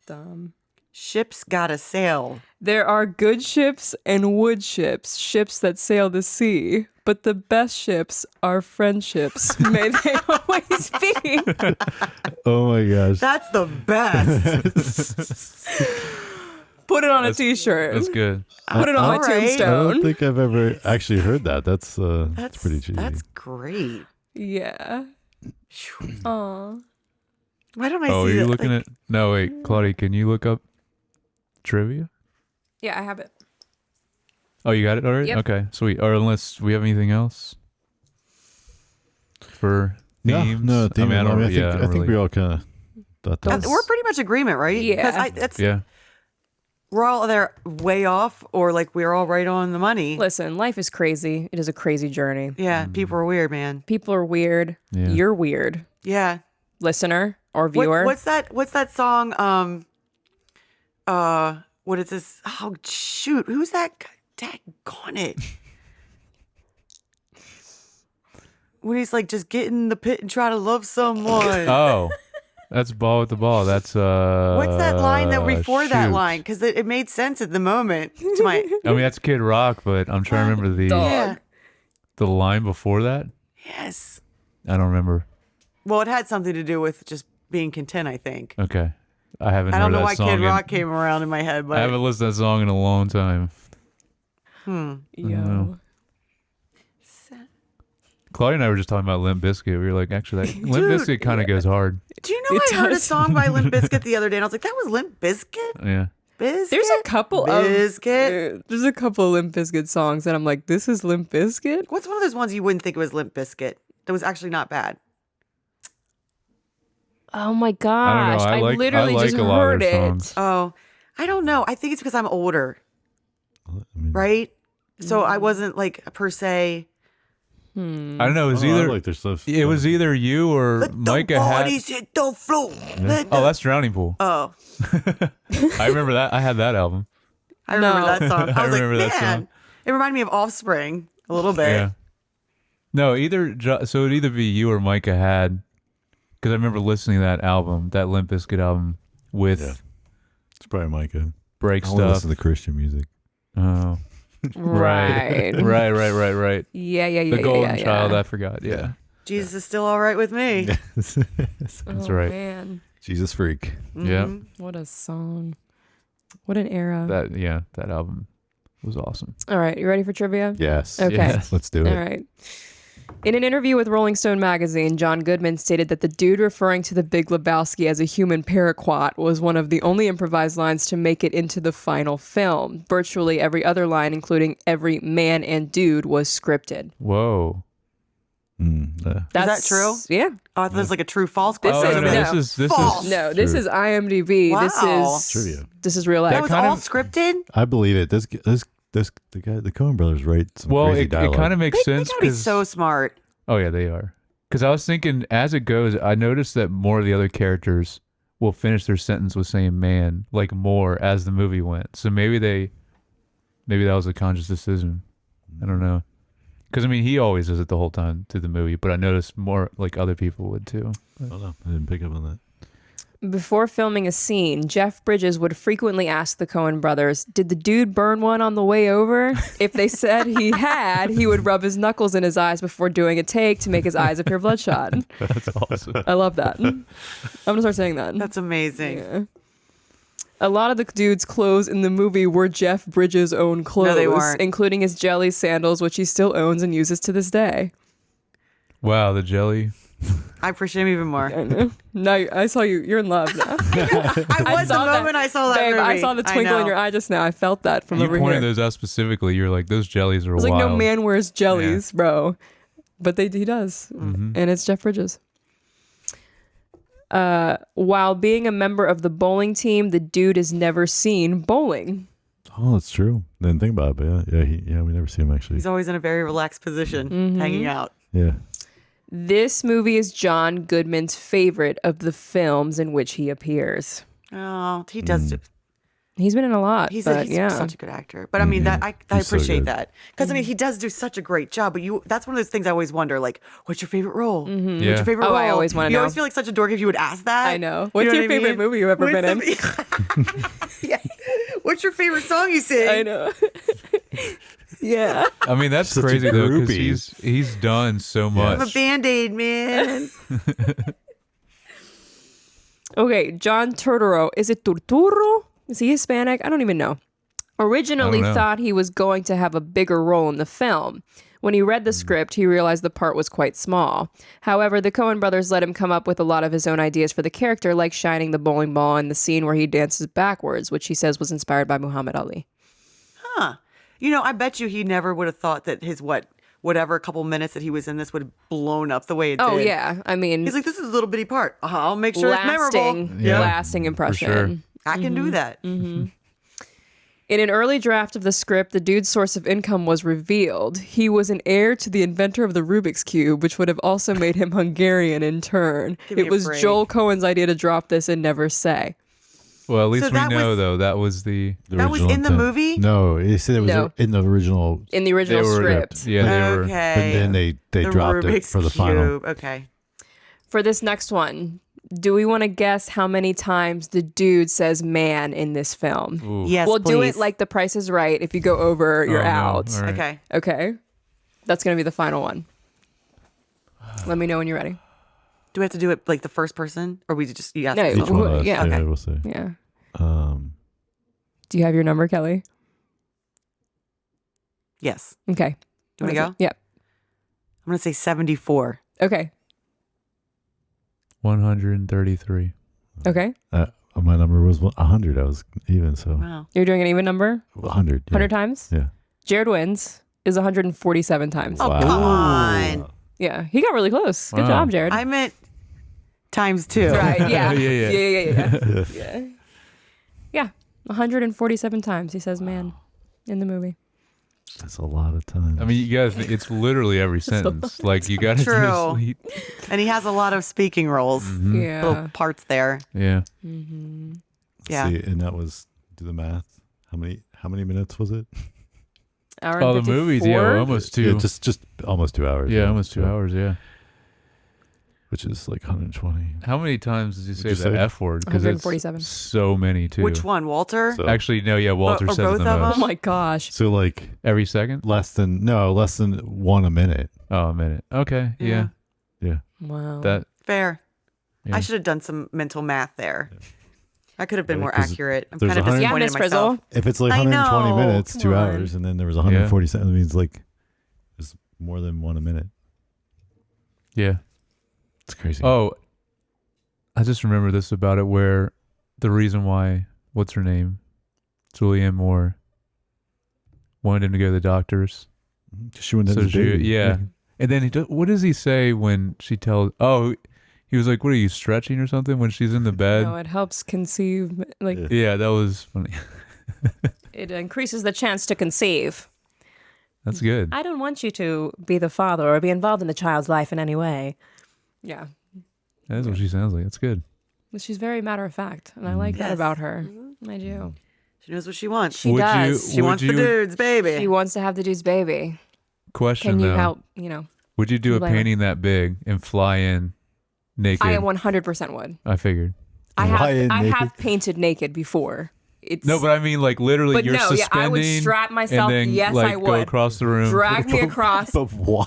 Speaker 1: Dumb.
Speaker 2: Ships gotta sail.
Speaker 1: There are good ships and wood ships, ships that sail the sea. But the best ships are friendships. May they always be.
Speaker 4: Oh my gosh.
Speaker 2: That's the best.
Speaker 1: Put it on a t-shirt.
Speaker 3: That's good.
Speaker 1: Put it on my
Speaker 2: All right.
Speaker 4: I
Speaker 1: tombstone.
Speaker 4: don't think I've ever actually heard that. That's pretty cheesy.
Speaker 2: That's great.
Speaker 1: Yeah. Aw.
Speaker 2: Why don't I
Speaker 3: Oh, are
Speaker 2: see
Speaker 3: you
Speaker 2: that?
Speaker 3: looking
Speaker 2: Like,
Speaker 3: at? No, wait, Claudia, can you look up trivia?
Speaker 1: Yeah, I have it.
Speaker 3: Oh, you got it already?
Speaker 1: Yep.
Speaker 3: Okay, sweet. Or unless we have anything else for themes?
Speaker 4: No, theme.
Speaker 3: I don't,
Speaker 4: I think we all kind of thought that. was-
Speaker 2: we're pretty much agreement, right?
Speaker 1: Yeah.
Speaker 2: Because
Speaker 3: Yeah.
Speaker 2: we're all either way off or like we're all right on the money.
Speaker 1: Listen, life is crazy. It is a crazy journey.
Speaker 2: Yeah, people are weird, man.
Speaker 1: People are weird.
Speaker 3: Yeah.
Speaker 1: You're weird.
Speaker 2: Yeah.
Speaker 1: Listener or viewer.
Speaker 2: What's that song? What is this? Oh shoot, who's that guy? Daggone it. When he's like, just get in the pit and try to love someone.
Speaker 3: Oh, that's Ball with the Ball. That's
Speaker 2: What's that line line that before that
Speaker 3: shoot.
Speaker 2: line because it made sense at the moment to my.
Speaker 3: I mean, that's Kid Rock, but I'm trying to remember
Speaker 2: Yeah.
Speaker 3: the line before that.
Speaker 2: Yes.
Speaker 3: I don't remember.
Speaker 2: Well, it had something to do with just being content, I think.
Speaker 3: Okay, I haven't.
Speaker 2: I
Speaker 3: heard
Speaker 2: don't know
Speaker 3: that
Speaker 2: why
Speaker 3: song
Speaker 2: Kid
Speaker 3: in-
Speaker 2: Rock came around in my head, but
Speaker 3: I haven't listened to that song in a long time.
Speaker 1: Yo.
Speaker 3: Claudia and I were just talking about Limp Bizkit. We were like, actually, that Limp
Speaker 2: Dude.
Speaker 3: Bizkit kind of goes hard.
Speaker 2: do you know
Speaker 1: It
Speaker 2: I heard a
Speaker 1: does.
Speaker 2: song by Limp Bizkit the other day, and I was like, that was Limp Bizkit?
Speaker 3: Yeah.
Speaker 2: Bizkit?
Speaker 1: There's a couple
Speaker 2: Bizkit?
Speaker 1: there's a couple of Limp Bizkit songs that I'm like, this is Limp Bizkit?
Speaker 2: What's one of those ones you wouldn't think it was Limp Bizkit? That was actually not bad.
Speaker 1: Oh my gosh.
Speaker 3: I like-
Speaker 1: literally
Speaker 3: I like
Speaker 1: just
Speaker 3: a lot of
Speaker 1: heard
Speaker 3: their
Speaker 1: it.
Speaker 3: songs.
Speaker 2: Oh, I don't know. I think it's because I'm older,
Speaker 4: I mean,
Speaker 2: right? So I wasn't like per se.
Speaker 3: I don't know. It was
Speaker 4: I
Speaker 3: either
Speaker 4: like their stuff.
Speaker 3: it was either you or
Speaker 2: Let
Speaker 3: Micah
Speaker 2: the
Speaker 3: had.
Speaker 2: bodies hit the floor. Let
Speaker 3: Oh,
Speaker 2: the-
Speaker 3: that's Drowning Pool.
Speaker 2: oh,
Speaker 3: I remember that. I had that album.
Speaker 2: I remember
Speaker 1: No.
Speaker 2: that song. I was
Speaker 3: remember
Speaker 2: like,
Speaker 3: that
Speaker 2: man,
Speaker 3: song.
Speaker 2: it reminded me of Offspring a little bit.
Speaker 3: Yeah. No, so it'd either be you or Micah had, because I remember listening to that album, that Limp Bizkit album with
Speaker 4: Yeah. It's probably Micah.
Speaker 3: break
Speaker 4: I only
Speaker 3: stuff.
Speaker 4: listen to Christian music.
Speaker 3: Oh,
Speaker 1: Right.
Speaker 3: right.
Speaker 1: Yeah.
Speaker 3: The Golden Child. I forgot. Yeah,
Speaker 2: Jesus is still all right with me.
Speaker 3: that's
Speaker 1: Oh,
Speaker 3: right.
Speaker 1: Man.
Speaker 4: Jesus freak.
Speaker 3: Yeah,
Speaker 1: What a song. What an era.
Speaker 3: that album was awesome.
Speaker 1: All right. You ready for trivia?
Speaker 4: Yes.
Speaker 1: Okay.
Speaker 3: Yes.
Speaker 4: Let's do it.
Speaker 1: All right. In an interview with Rolling Stone magazine, John Goodman stated that the dude referring to the Big Lebowski as a human paraquat was one of the only improvised lines to make it into the final film. Virtually every other line, including every man and dude, was scripted.
Speaker 3: Whoa.
Speaker 1: That's
Speaker 2: true?
Speaker 1: Yeah.
Speaker 2: Oh, I thought it was like a true false
Speaker 1: This
Speaker 2: question.
Speaker 3: Oh,
Speaker 1: is-
Speaker 3: no,
Speaker 1: no.
Speaker 3: this is
Speaker 2: False.
Speaker 1: No, this
Speaker 3: true.
Speaker 1: is IMDb.
Speaker 2: Wow.
Speaker 1: This is
Speaker 4: Trivia.
Speaker 1: This is real life.
Speaker 2: That was
Speaker 3: kind
Speaker 2: all
Speaker 3: of-
Speaker 2: scripted?
Speaker 4: I believe it. The Coen Brothers write some
Speaker 3: Well,
Speaker 4: crazy
Speaker 3: it
Speaker 4: dialogue.
Speaker 3: kind of makes
Speaker 2: They
Speaker 3: sense
Speaker 2: gotta be
Speaker 3: because
Speaker 2: so smart.
Speaker 3: oh yeah, they are. Because I was thinking, as it goes, I noticed that more of the other characters will finish their sentence with saying "man" like more as the movie went. So maybe that was a conscious decision. I don't know. Because I mean, he always does it the whole time through the movie, but I noticed more like other people would too.
Speaker 4: I don't know. I didn't pick up on that.
Speaker 1: Before filming a scene, Jeff Bridges would frequently ask the Coen brothers, "Did the dude burn one on the way over?" If they said he had, he would rub his knuckles in his eyes before doing a take to make his eyes appear bloodshot.
Speaker 3: That's awesome.
Speaker 1: I love that. I'm gonna start saying that.
Speaker 2: That's amazing.
Speaker 1: Yeah. A lot of the dude's clothes in the movie were Jeff Bridges' own clothes,
Speaker 2: they weren't.
Speaker 1: including his jelly sandals, which he still owns and uses to this day.
Speaker 3: Wow, the jelly.
Speaker 2: I appreciate him even more.
Speaker 1: I know. Now I saw you. You're in love now.
Speaker 2: I was the
Speaker 1: saw that.
Speaker 2: moment I saw that
Speaker 1: Babe,
Speaker 2: movie.
Speaker 1: I saw the twinkle in
Speaker 2: know.
Speaker 1: your eye just now. I felt that from
Speaker 3: You
Speaker 1: over
Speaker 3: pointed
Speaker 1: here.
Speaker 3: those out specifically. You're like, those jellies are
Speaker 1: I was like,
Speaker 3: wild.
Speaker 1: no man wears jellies, bro. But he does.
Speaker 3: Mm-hmm.
Speaker 1: And it's Jeff Bridges. While being a member of the bowling team, the dude is never seen bowling.
Speaker 4: Oh, that's true. Didn't think about it, but we never see him actually.
Speaker 2: He's always in a very relaxed position, hanging out.
Speaker 4: Yeah.
Speaker 1: This movie is John Goodman's favorite of the films in which he appears.
Speaker 2: Oh, he does.
Speaker 1: He's been in a lot.
Speaker 2: He's
Speaker 1: but
Speaker 2: he's such a good actor. But I mean, that I
Speaker 4: He's so
Speaker 2: appreciate
Speaker 4: good.
Speaker 2: that because I mean, he does do such a great job. But that's one of those things I always wonder, like, what's your favorite role? What's
Speaker 3: Yeah.
Speaker 2: your favorite
Speaker 1: Oh,
Speaker 2: role?
Speaker 1: I always wanna
Speaker 2: You always
Speaker 1: know.
Speaker 2: feel like such a dork if you would ask that.
Speaker 1: I know.
Speaker 2: You
Speaker 1: What's
Speaker 2: know
Speaker 1: your
Speaker 2: what I
Speaker 1: favorite
Speaker 2: mean?
Speaker 1: movie you've ever been in?
Speaker 2: Yeah. What's your favorite song you sing?
Speaker 1: I know. Yeah.
Speaker 3: I mean, that's
Speaker 4: Such a
Speaker 3: crazy though, because
Speaker 4: groupie.
Speaker 3: he's done so
Speaker 2: I'm a
Speaker 3: much.
Speaker 2: Band-Aid man.
Speaker 1: Okay, John Turturro. Is it Turturro? Is he Hispanic? I don't even know. Originally
Speaker 3: I don't know.
Speaker 1: thought he was going to have a bigger role in the film. When he read the script, he realized the part was quite small. However, the Coen brothers let him come up with a lot of his own ideas for the character, like shining the bowling ball and the scene where he dances backwards, which he says was inspired by Muhammad Ali.
Speaker 2: Huh. You know, I bet you he never would have thought that his whatever couple minutes that he was in this would have blown up the way it did.
Speaker 1: Oh, yeah. I mean,
Speaker 2: He's like, this is a little bitty part. I'll make sure it's memorable.
Speaker 1: lasting impression.
Speaker 3: sure.
Speaker 2: I can do that.
Speaker 1: In an early draft of the script, the dude's source of income was revealed. He was an heir to the inventor of the Rubik's Cube, which would have also made him Hungarian in turn.
Speaker 2: Give me
Speaker 1: It
Speaker 2: a
Speaker 1: was
Speaker 2: break.
Speaker 1: Joel Coen's idea to drop this and never say.
Speaker 3: Well, at least
Speaker 2: So
Speaker 3: we
Speaker 2: that
Speaker 3: know
Speaker 2: was-
Speaker 3: though that was the
Speaker 2: That was
Speaker 4: original
Speaker 2: in the
Speaker 4: intent.
Speaker 2: movie?
Speaker 4: No, he said it was
Speaker 1: No.
Speaker 4: in the original.
Speaker 1: In the original
Speaker 3: they were
Speaker 1: script.
Speaker 3: Yeah, they were.
Speaker 2: Okay.
Speaker 4: But then they
Speaker 2: The
Speaker 4: dropped it
Speaker 2: Rubik's
Speaker 4: for the final.
Speaker 2: Cube. Okay.
Speaker 1: For this next one, Do we want to guess how many times the dude says man in this film?
Speaker 3: Ooh.
Speaker 2: Yes,
Speaker 1: We'll do it
Speaker 2: please.
Speaker 1: like The Price is Right. If you go over, you're
Speaker 3: Oh, no.
Speaker 1: out.
Speaker 3: All right.
Speaker 2: Okay.
Speaker 1: Okay. That's going to be the final one. Let me know when you're ready.
Speaker 2: Do we have to do it like the first person, or we just you ask
Speaker 1: No,
Speaker 2: me?
Speaker 4: Each one of us.
Speaker 1: Yeah,
Speaker 4: Yeah,
Speaker 2: okay.
Speaker 4: we'll see.
Speaker 1: Yeah.
Speaker 4: Um,
Speaker 1: Do you have your number, Kelly?
Speaker 2: Yes.
Speaker 1: Okay.
Speaker 2: You want to go?
Speaker 1: Yep.
Speaker 2: I'm gonna say 74.
Speaker 1: Okay.
Speaker 3: 133.
Speaker 1: Okay.
Speaker 4: my number was 100. I was even, so
Speaker 2: Wow.
Speaker 1: You're doing an even number?
Speaker 4: 100. Yeah.
Speaker 1: 100 times?
Speaker 4: Yeah.
Speaker 1: Jared wins is 147 times.
Speaker 2: Oh, come on.
Speaker 1: Yeah. He got really close. Good
Speaker 3: Wow.
Speaker 1: job, Jared.
Speaker 2: I meant times 2.
Speaker 1: Right. Yeah.
Speaker 3: Yeah.
Speaker 1: Yeah. Yeah. Yeah. 147 times he says man in the movie.
Speaker 4: That's a lot of time.
Speaker 3: I mean, you guys, it's literally every sentence. Like, you got to
Speaker 2: True.
Speaker 3: just...
Speaker 2: And he has a lot of speaking roles,
Speaker 1: Yeah.
Speaker 2: little parts there.
Speaker 3: Yeah.
Speaker 1: Mm-hmm.
Speaker 2: Yeah.
Speaker 4: See, and that was, do the math. How many minutes was it?
Speaker 1: Hour and
Speaker 3: Oh, the movies, yeah,
Speaker 1: 54?
Speaker 3: were almost 2.
Speaker 4: Yeah, just almost 2 hours.
Speaker 3: Yeah, almost 2
Speaker 4: So-
Speaker 3: hours, yeah.
Speaker 4: Which is like 120.
Speaker 3: How many times did you say
Speaker 4: you
Speaker 3: the
Speaker 4: say?
Speaker 3: F word? Because it's
Speaker 1: 147.
Speaker 3: so many, too.
Speaker 2: Which one, Walter?
Speaker 4: So,
Speaker 3: Actually, no, yeah, Walter
Speaker 2: Or
Speaker 3: says
Speaker 2: both
Speaker 3: the
Speaker 2: of
Speaker 3: most.
Speaker 1: Oh my gosh.
Speaker 4: so like
Speaker 3: Every second?
Speaker 4: less than one a minute.
Speaker 3: Oh, a minute. Okay, yeah.
Speaker 4: Yeah.
Speaker 1: Wow.
Speaker 3: That,
Speaker 2: Fair.
Speaker 3: yeah.
Speaker 2: I should have done some mental math there. I could have been
Speaker 4: Yeah,
Speaker 2: more
Speaker 4: 'cause
Speaker 2: accurate. I'm
Speaker 4: there's
Speaker 2: kind of
Speaker 4: 100
Speaker 1: yeah,
Speaker 2: disappointed
Speaker 1: Miss
Speaker 2: in myself.
Speaker 1: Frizzle.
Speaker 4: If it's like
Speaker 2: I
Speaker 4: 120
Speaker 2: know.
Speaker 4: minutes,
Speaker 1: Come
Speaker 4: 2
Speaker 1: on.
Speaker 4: hours, and then there was 147, it means like there's more than one a minute.
Speaker 3: yeah.
Speaker 4: It's crazy.
Speaker 3: Oh, I just remember this about it where the reason why, what's her name? Julianne Moore wanted him to go to the doctors.
Speaker 4: She went into
Speaker 3: So
Speaker 4: the
Speaker 3: she,
Speaker 4: baby.
Speaker 3: yeah. And then what does he say when she tells, he was like, what are you, stretching or something when she's in the bed?
Speaker 1: No, it helps conceive. Like
Speaker 4: Yeah.
Speaker 3: Yeah, that was funny.
Speaker 1: it increases the chance to conceive.
Speaker 3: That's good.
Speaker 1: I don't want you to be the father or be involved in the child's life in any way. Yeah.
Speaker 3: That's what she sounds like. That's good.
Speaker 1: But she's very matter of fact, and I like that
Speaker 2: Yes.
Speaker 1: about her. I do.
Speaker 2: She knows what she wants.
Speaker 1: She does.
Speaker 2: She wants the dude's baby.
Speaker 1: She wants to have the dude's baby.
Speaker 3: Question
Speaker 1: Can you
Speaker 3: though,
Speaker 1: help? You know,
Speaker 3: would you do a
Speaker 1: blame her.
Speaker 3: painting that big and fly in naked?
Speaker 1: I 100% would.
Speaker 3: I figured.
Speaker 1: I
Speaker 4: Fly in
Speaker 1: have
Speaker 4: naked?
Speaker 1: painted naked before. It's
Speaker 3: No, but I mean, like, literally,
Speaker 1: But
Speaker 3: you're
Speaker 1: no, yeah, I would
Speaker 3: suspending
Speaker 1: strap myself.
Speaker 3: and then,
Speaker 1: Yes,
Speaker 3: like,
Speaker 1: I
Speaker 3: go
Speaker 1: would.
Speaker 3: across the room.
Speaker 1: Drag me across.
Speaker 4: But why?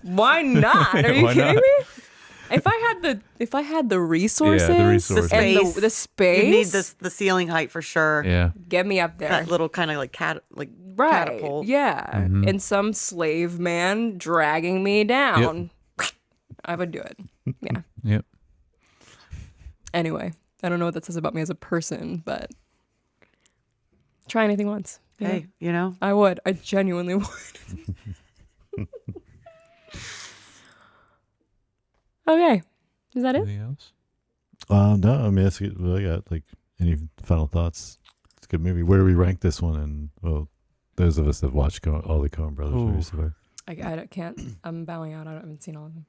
Speaker 1: Why not? Are you
Speaker 3: Why
Speaker 1: kidding
Speaker 3: not?
Speaker 1: me? If I had the resources,
Speaker 3: resources.
Speaker 1: and
Speaker 2: Space.
Speaker 1: the space,
Speaker 2: You need the ceiling height for sure.
Speaker 3: Yeah.
Speaker 1: get me up there.
Speaker 2: That little kind of like
Speaker 1: Right.
Speaker 2: catapult.
Speaker 1: Yeah.
Speaker 3: Mm-hmm.
Speaker 1: And some slave man dragging me down. I would do it. Yeah.
Speaker 3: Yep.
Speaker 1: Anyway, I don't know what that says about me as a person, but try anything once. you know?
Speaker 2: Hey, you know,
Speaker 1: I would. I genuinely would. Okay. Is that it?
Speaker 3: Anything else?
Speaker 4: No, I mean, that's good. Well, I got like any final thoughts? It's a good movie. Where do we rank this one? And well, those of us that watched all the Coen Brothers
Speaker 3: Ooh.
Speaker 4: movies. So
Speaker 1: I can't. I'm bowing out. I haven't seen all of them.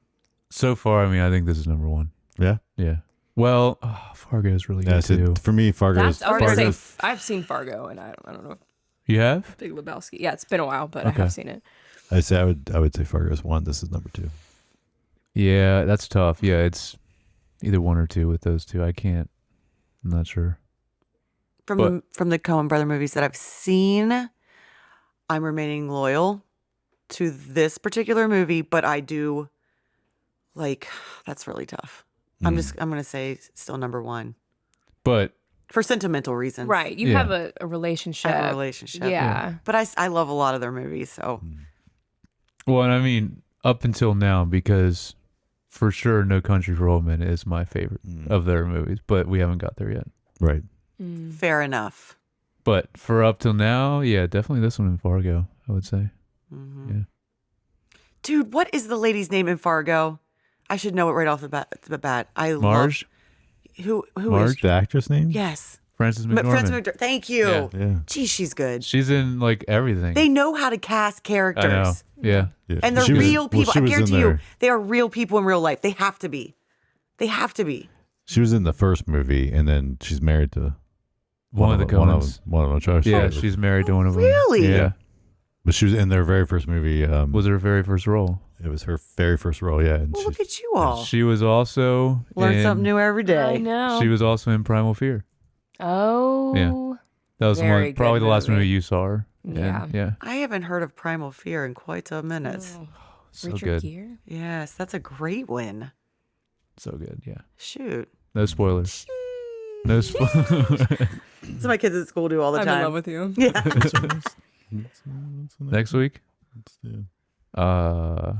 Speaker 3: So far, I mean, I think this is number one.
Speaker 4: yeah,
Speaker 3: Yeah. Well, Fargo is really
Speaker 4: yeah.
Speaker 3: good too.
Speaker 4: So for me, Fargo's.
Speaker 1: I was gonna say
Speaker 4: Fargo's
Speaker 1: I've seen Fargo, and I don't know if
Speaker 3: You have?
Speaker 1: Big Lebowski. Yeah, it's been a while, but I
Speaker 3: Okay.
Speaker 1: have seen it.
Speaker 4: I would say Fargo's 1. This is number 2.
Speaker 3: Yeah, that's tough. Yeah, it's either 1 or 2 with those two. I can't. I'm not sure.
Speaker 2: from
Speaker 3: But-
Speaker 2: from the Coen Brother movies that I've seen, I'm remaining loyal to this particular movie, but I do like that's really tough. I'm gonna say still number 1
Speaker 3: But
Speaker 2: for sentimental reasons.
Speaker 1: Right. You
Speaker 3: Yeah.
Speaker 1: have a relationship.
Speaker 2: I have a relationship.
Speaker 1: Yeah.
Speaker 2: But I love a lot of their movies, so
Speaker 3: well, and I mean, up until now, because for sure, No Country for Old Men is my favorite of their movies, but we haven't got there yet.
Speaker 4: Right.
Speaker 1: Mm.
Speaker 2: fair enough.
Speaker 3: But for up till now, yeah, definitely this one in Fargo, I would say. Yeah.
Speaker 2: Dude, what is the lady's name in Fargo? I should know it right off the bat. I
Speaker 3: Marge,
Speaker 2: love who
Speaker 3: Marge?
Speaker 2: is
Speaker 4: The actress name?
Speaker 2: yes.
Speaker 3: Frances McDormand.
Speaker 2: Frances McDormand. Thank you.
Speaker 3: Yeah.
Speaker 4: Yeah.
Speaker 2: Geez, she's good.
Speaker 3: She's in like everything.
Speaker 2: They know how to cast
Speaker 3: I know.
Speaker 2: characters.
Speaker 3: Yeah.
Speaker 4: Yeah.
Speaker 2: And they're
Speaker 4: She was-
Speaker 2: real
Speaker 4: well,
Speaker 2: people.
Speaker 4: she
Speaker 2: I
Speaker 4: was in
Speaker 2: guarantee you,
Speaker 4: there.
Speaker 2: they are real people in real life. They have to be. They have to be.
Speaker 4: She was in the first movie, and then she's married to
Speaker 3: One of the Coens.
Speaker 4: One of them.
Speaker 3: Yeah, she's married to one of them.
Speaker 2: Really?
Speaker 3: Yeah.
Speaker 4: But she was in their very first movie.
Speaker 3: Was her very first role.
Speaker 4: It was her very first role. Yeah. And
Speaker 2: Well, look at you all.
Speaker 3: She was also
Speaker 2: Learn
Speaker 3: in,
Speaker 2: something new every
Speaker 1: I
Speaker 2: day.
Speaker 1: know.
Speaker 3: She was also in Primal Fear.
Speaker 1: Oh.
Speaker 3: Yeah. That was the
Speaker 1: Very
Speaker 3: one, probably
Speaker 1: good
Speaker 3: the last
Speaker 1: movie.
Speaker 3: movie you saw her. in.
Speaker 1: Yeah.
Speaker 3: Yeah.
Speaker 2: I haven't heard of Primal Fear in quite a minute.
Speaker 1: Oh,
Speaker 3: So
Speaker 1: Richard
Speaker 3: good.
Speaker 1: Gere?
Speaker 2: Yes, that's a great win.
Speaker 3: So good. Yeah.
Speaker 2: Shoot.
Speaker 3: No spoilers. No spoilers.
Speaker 2: That's what my kids at school do all the
Speaker 1: I'm
Speaker 2: time.
Speaker 1: in love with you.
Speaker 2: Yeah.
Speaker 3: Next week.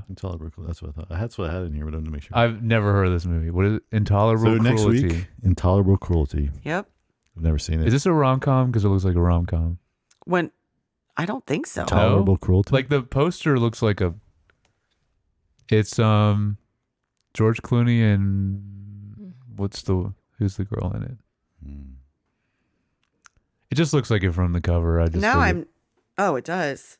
Speaker 4: Intolerable. That's what I thought. That's what I had in here, but I wanted to make sure.
Speaker 3: I've never heard of this movie. What is it? Intolerable
Speaker 4: So next
Speaker 3: Cruelty.
Speaker 4: week, Intolerable Cruelty.
Speaker 2: Yep.
Speaker 4: I've never seen it.
Speaker 3: Is this a rom-com? Because it looks like a rom-com.
Speaker 2: When I don't think so.
Speaker 4: Intolerable Cruelty?
Speaker 3: Like the poster looks like a. It's George Clooney and who's the girl in it? It just looks like it from the cover. I just
Speaker 2: Now
Speaker 3: figured-
Speaker 2: Oh, it does.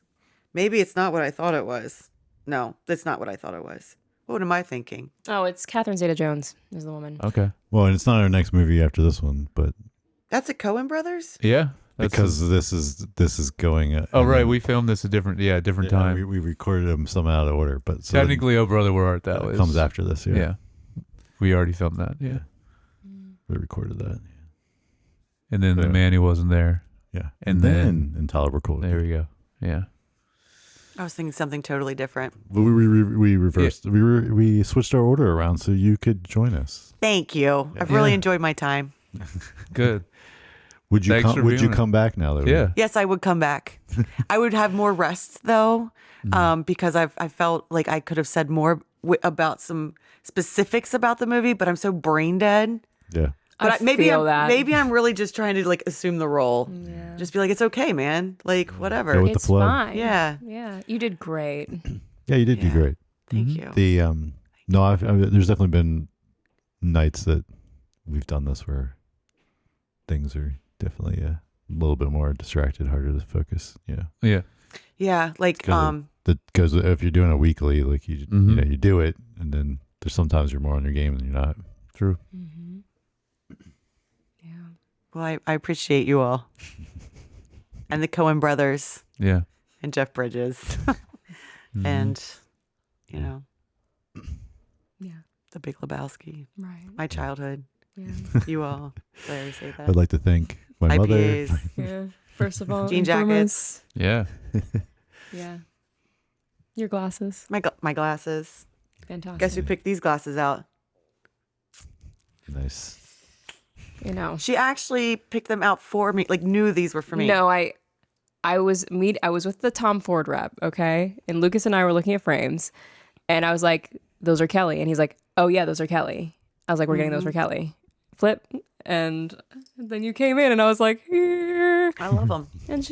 Speaker 2: Maybe it's not what I thought it was. No, that's not what I thought it was. What am I thinking?
Speaker 1: Oh, it's Catherine Zeta-Jones is the woman.
Speaker 3: Okay.
Speaker 4: Well, and it's not our next movie after this one, but
Speaker 2: That's a Coen Brothers?
Speaker 3: Yeah.
Speaker 4: because this is going.
Speaker 3: Oh right, we filmed this a different time.
Speaker 4: We recorded them some out of order, but so
Speaker 3: Technically, Oh Brother, Where Art Thou
Speaker 4: it
Speaker 3: is
Speaker 4: comes after this. Yeah,
Speaker 3: Yeah. We already filmed that. Yeah.
Speaker 4: we recorded that.
Speaker 3: And then the
Speaker 4: Yeah.
Speaker 3: man who wasn't there.
Speaker 4: Yeah,
Speaker 3: And then
Speaker 4: Intolerable Cruelty.
Speaker 3: there we go. Yeah.
Speaker 2: I was thinking something totally different.
Speaker 4: But we reversed. We switched our order around so you could join us.
Speaker 2: Thank you. I've really
Speaker 3: Yeah.
Speaker 2: enjoyed my time.
Speaker 3: Good.
Speaker 4: Would you
Speaker 3: Thanks for
Speaker 4: would
Speaker 3: being
Speaker 4: you
Speaker 3: on it.
Speaker 4: come back now? That
Speaker 3: Yeah.
Speaker 2: Yes, I would come back. I would have more rest though, because I felt like I could have said more about some specifics about the movie, but I'm so brain dead.
Speaker 4: Yeah.
Speaker 2: But
Speaker 1: I feel that.
Speaker 2: maybe I'm really just trying to like assume the role.
Speaker 1: Yeah.
Speaker 2: Just be like, it's okay, man. Like
Speaker 4: Go
Speaker 2: whatever.
Speaker 4: with the
Speaker 1: It's
Speaker 4: flow.
Speaker 1: fine.
Speaker 2: Yeah.
Speaker 1: Yeah. You did great.
Speaker 4: Yeah, you did do
Speaker 2: Yeah.
Speaker 4: great.
Speaker 2: Thank you.
Speaker 4: The no, there's definitely been nights that we've done this where things are definitely a little bit more distracted, harder to focus. Yeah,
Speaker 3: Yeah.
Speaker 2: Yeah, like
Speaker 4: that goes if you're doing a weekly, like you
Speaker 3: Mhm.
Speaker 4: you do it, and then there's sometimes you're more on your game than you're not.
Speaker 3: True.
Speaker 1: Mm-hmm. Yeah.
Speaker 2: well, I appreciate you all. And the Coen brothers
Speaker 3: Yeah.
Speaker 2: and Jeff Bridges
Speaker 3: Mhm.
Speaker 2: and you know,
Speaker 1: Yeah.
Speaker 2: the Big Lebowski.
Speaker 1: Right.
Speaker 2: My childhood.
Speaker 1: Yeah.
Speaker 2: You all. Did I ever say that?
Speaker 4: I'd like to thank my mother.
Speaker 2: IPAs.
Speaker 1: Yeah. First of all,
Speaker 2: Jean
Speaker 1: infamous.
Speaker 3: Yeah.
Speaker 1: Yeah. Your glasses.
Speaker 2: My glasses.
Speaker 1: Fantastic.
Speaker 2: Guess who picked these glasses out?
Speaker 4: Nice.
Speaker 1: You know.
Speaker 2: She actually picked them out for me. Like knew these were for me.
Speaker 1: No, I was with the Tom Ford rep, okay? And Lucas and I were looking at frames, and I was like, "Those are Kelly," and he's like, "Oh yeah, those are Kelly." I was like, "We're getting those for Kelly." Flip, and then you came in, and I was like, "Here,"
Speaker 2: I love them.
Speaker 1: and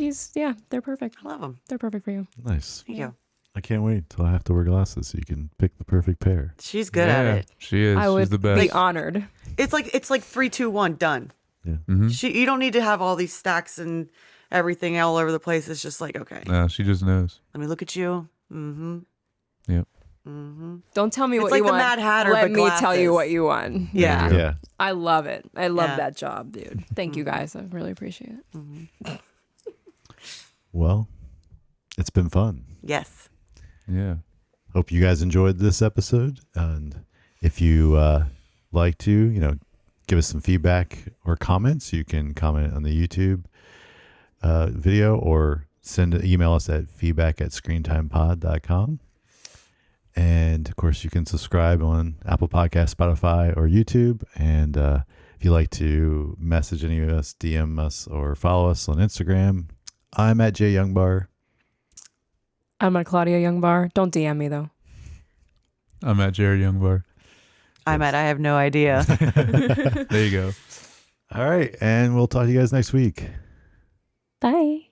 Speaker 1: they're perfect.
Speaker 2: I love them.
Speaker 1: They're perfect for you.
Speaker 4: Nice.
Speaker 2: Thank you.
Speaker 4: I can't wait till I have to wear glasses so you can pick the perfect pair.
Speaker 2: She's good
Speaker 3: Yeah,
Speaker 2: at it.
Speaker 3: She is.
Speaker 1: I
Speaker 3: She's
Speaker 1: would
Speaker 3: the best.
Speaker 1: be honored.
Speaker 2: It's like 3, 2, 1, done.
Speaker 4: Yeah.
Speaker 3: Mhm.
Speaker 2: You don't need to have all these stacks and everything all over the place. It's just like, okay,
Speaker 3: No, she just knows.
Speaker 2: let me look at you. Mm-hmm.
Speaker 3: Yep.
Speaker 2: Mm-hmm.
Speaker 1: Don't tell me
Speaker 2: It's
Speaker 1: what
Speaker 2: like
Speaker 1: you
Speaker 2: the
Speaker 1: want.
Speaker 2: Mad Hatter,
Speaker 1: Let
Speaker 2: but
Speaker 1: me tell you
Speaker 2: glasses.
Speaker 1: what you want.
Speaker 2: Yeah.
Speaker 4: Yeah.
Speaker 1: I love it. I love
Speaker 2: Yeah.
Speaker 1: that job, dude. Thank you guys. I really appreciate it.
Speaker 4: Well, it's been fun.
Speaker 2: Yes.
Speaker 3: Yeah.
Speaker 4: Hope you guys enjoyed this episode. And if you like to, give us some feedback or comments, you can comment on the YouTube video or email us at feedback@screentimepod.com. And of course, you can subscribe on Apple Podcasts, Spotify, or YouTube. And if you like to message any of us, DM us, or follow us on Instagram, I'm at JYoungBar.
Speaker 1: I'm at Claudia Youngbar. Don't DM me though.
Speaker 3: I'm at Jared Youngbar.
Speaker 2: I have no idea.
Speaker 3: There you go.
Speaker 4: All right. And we'll talk to you guys next week.
Speaker 1: Bye.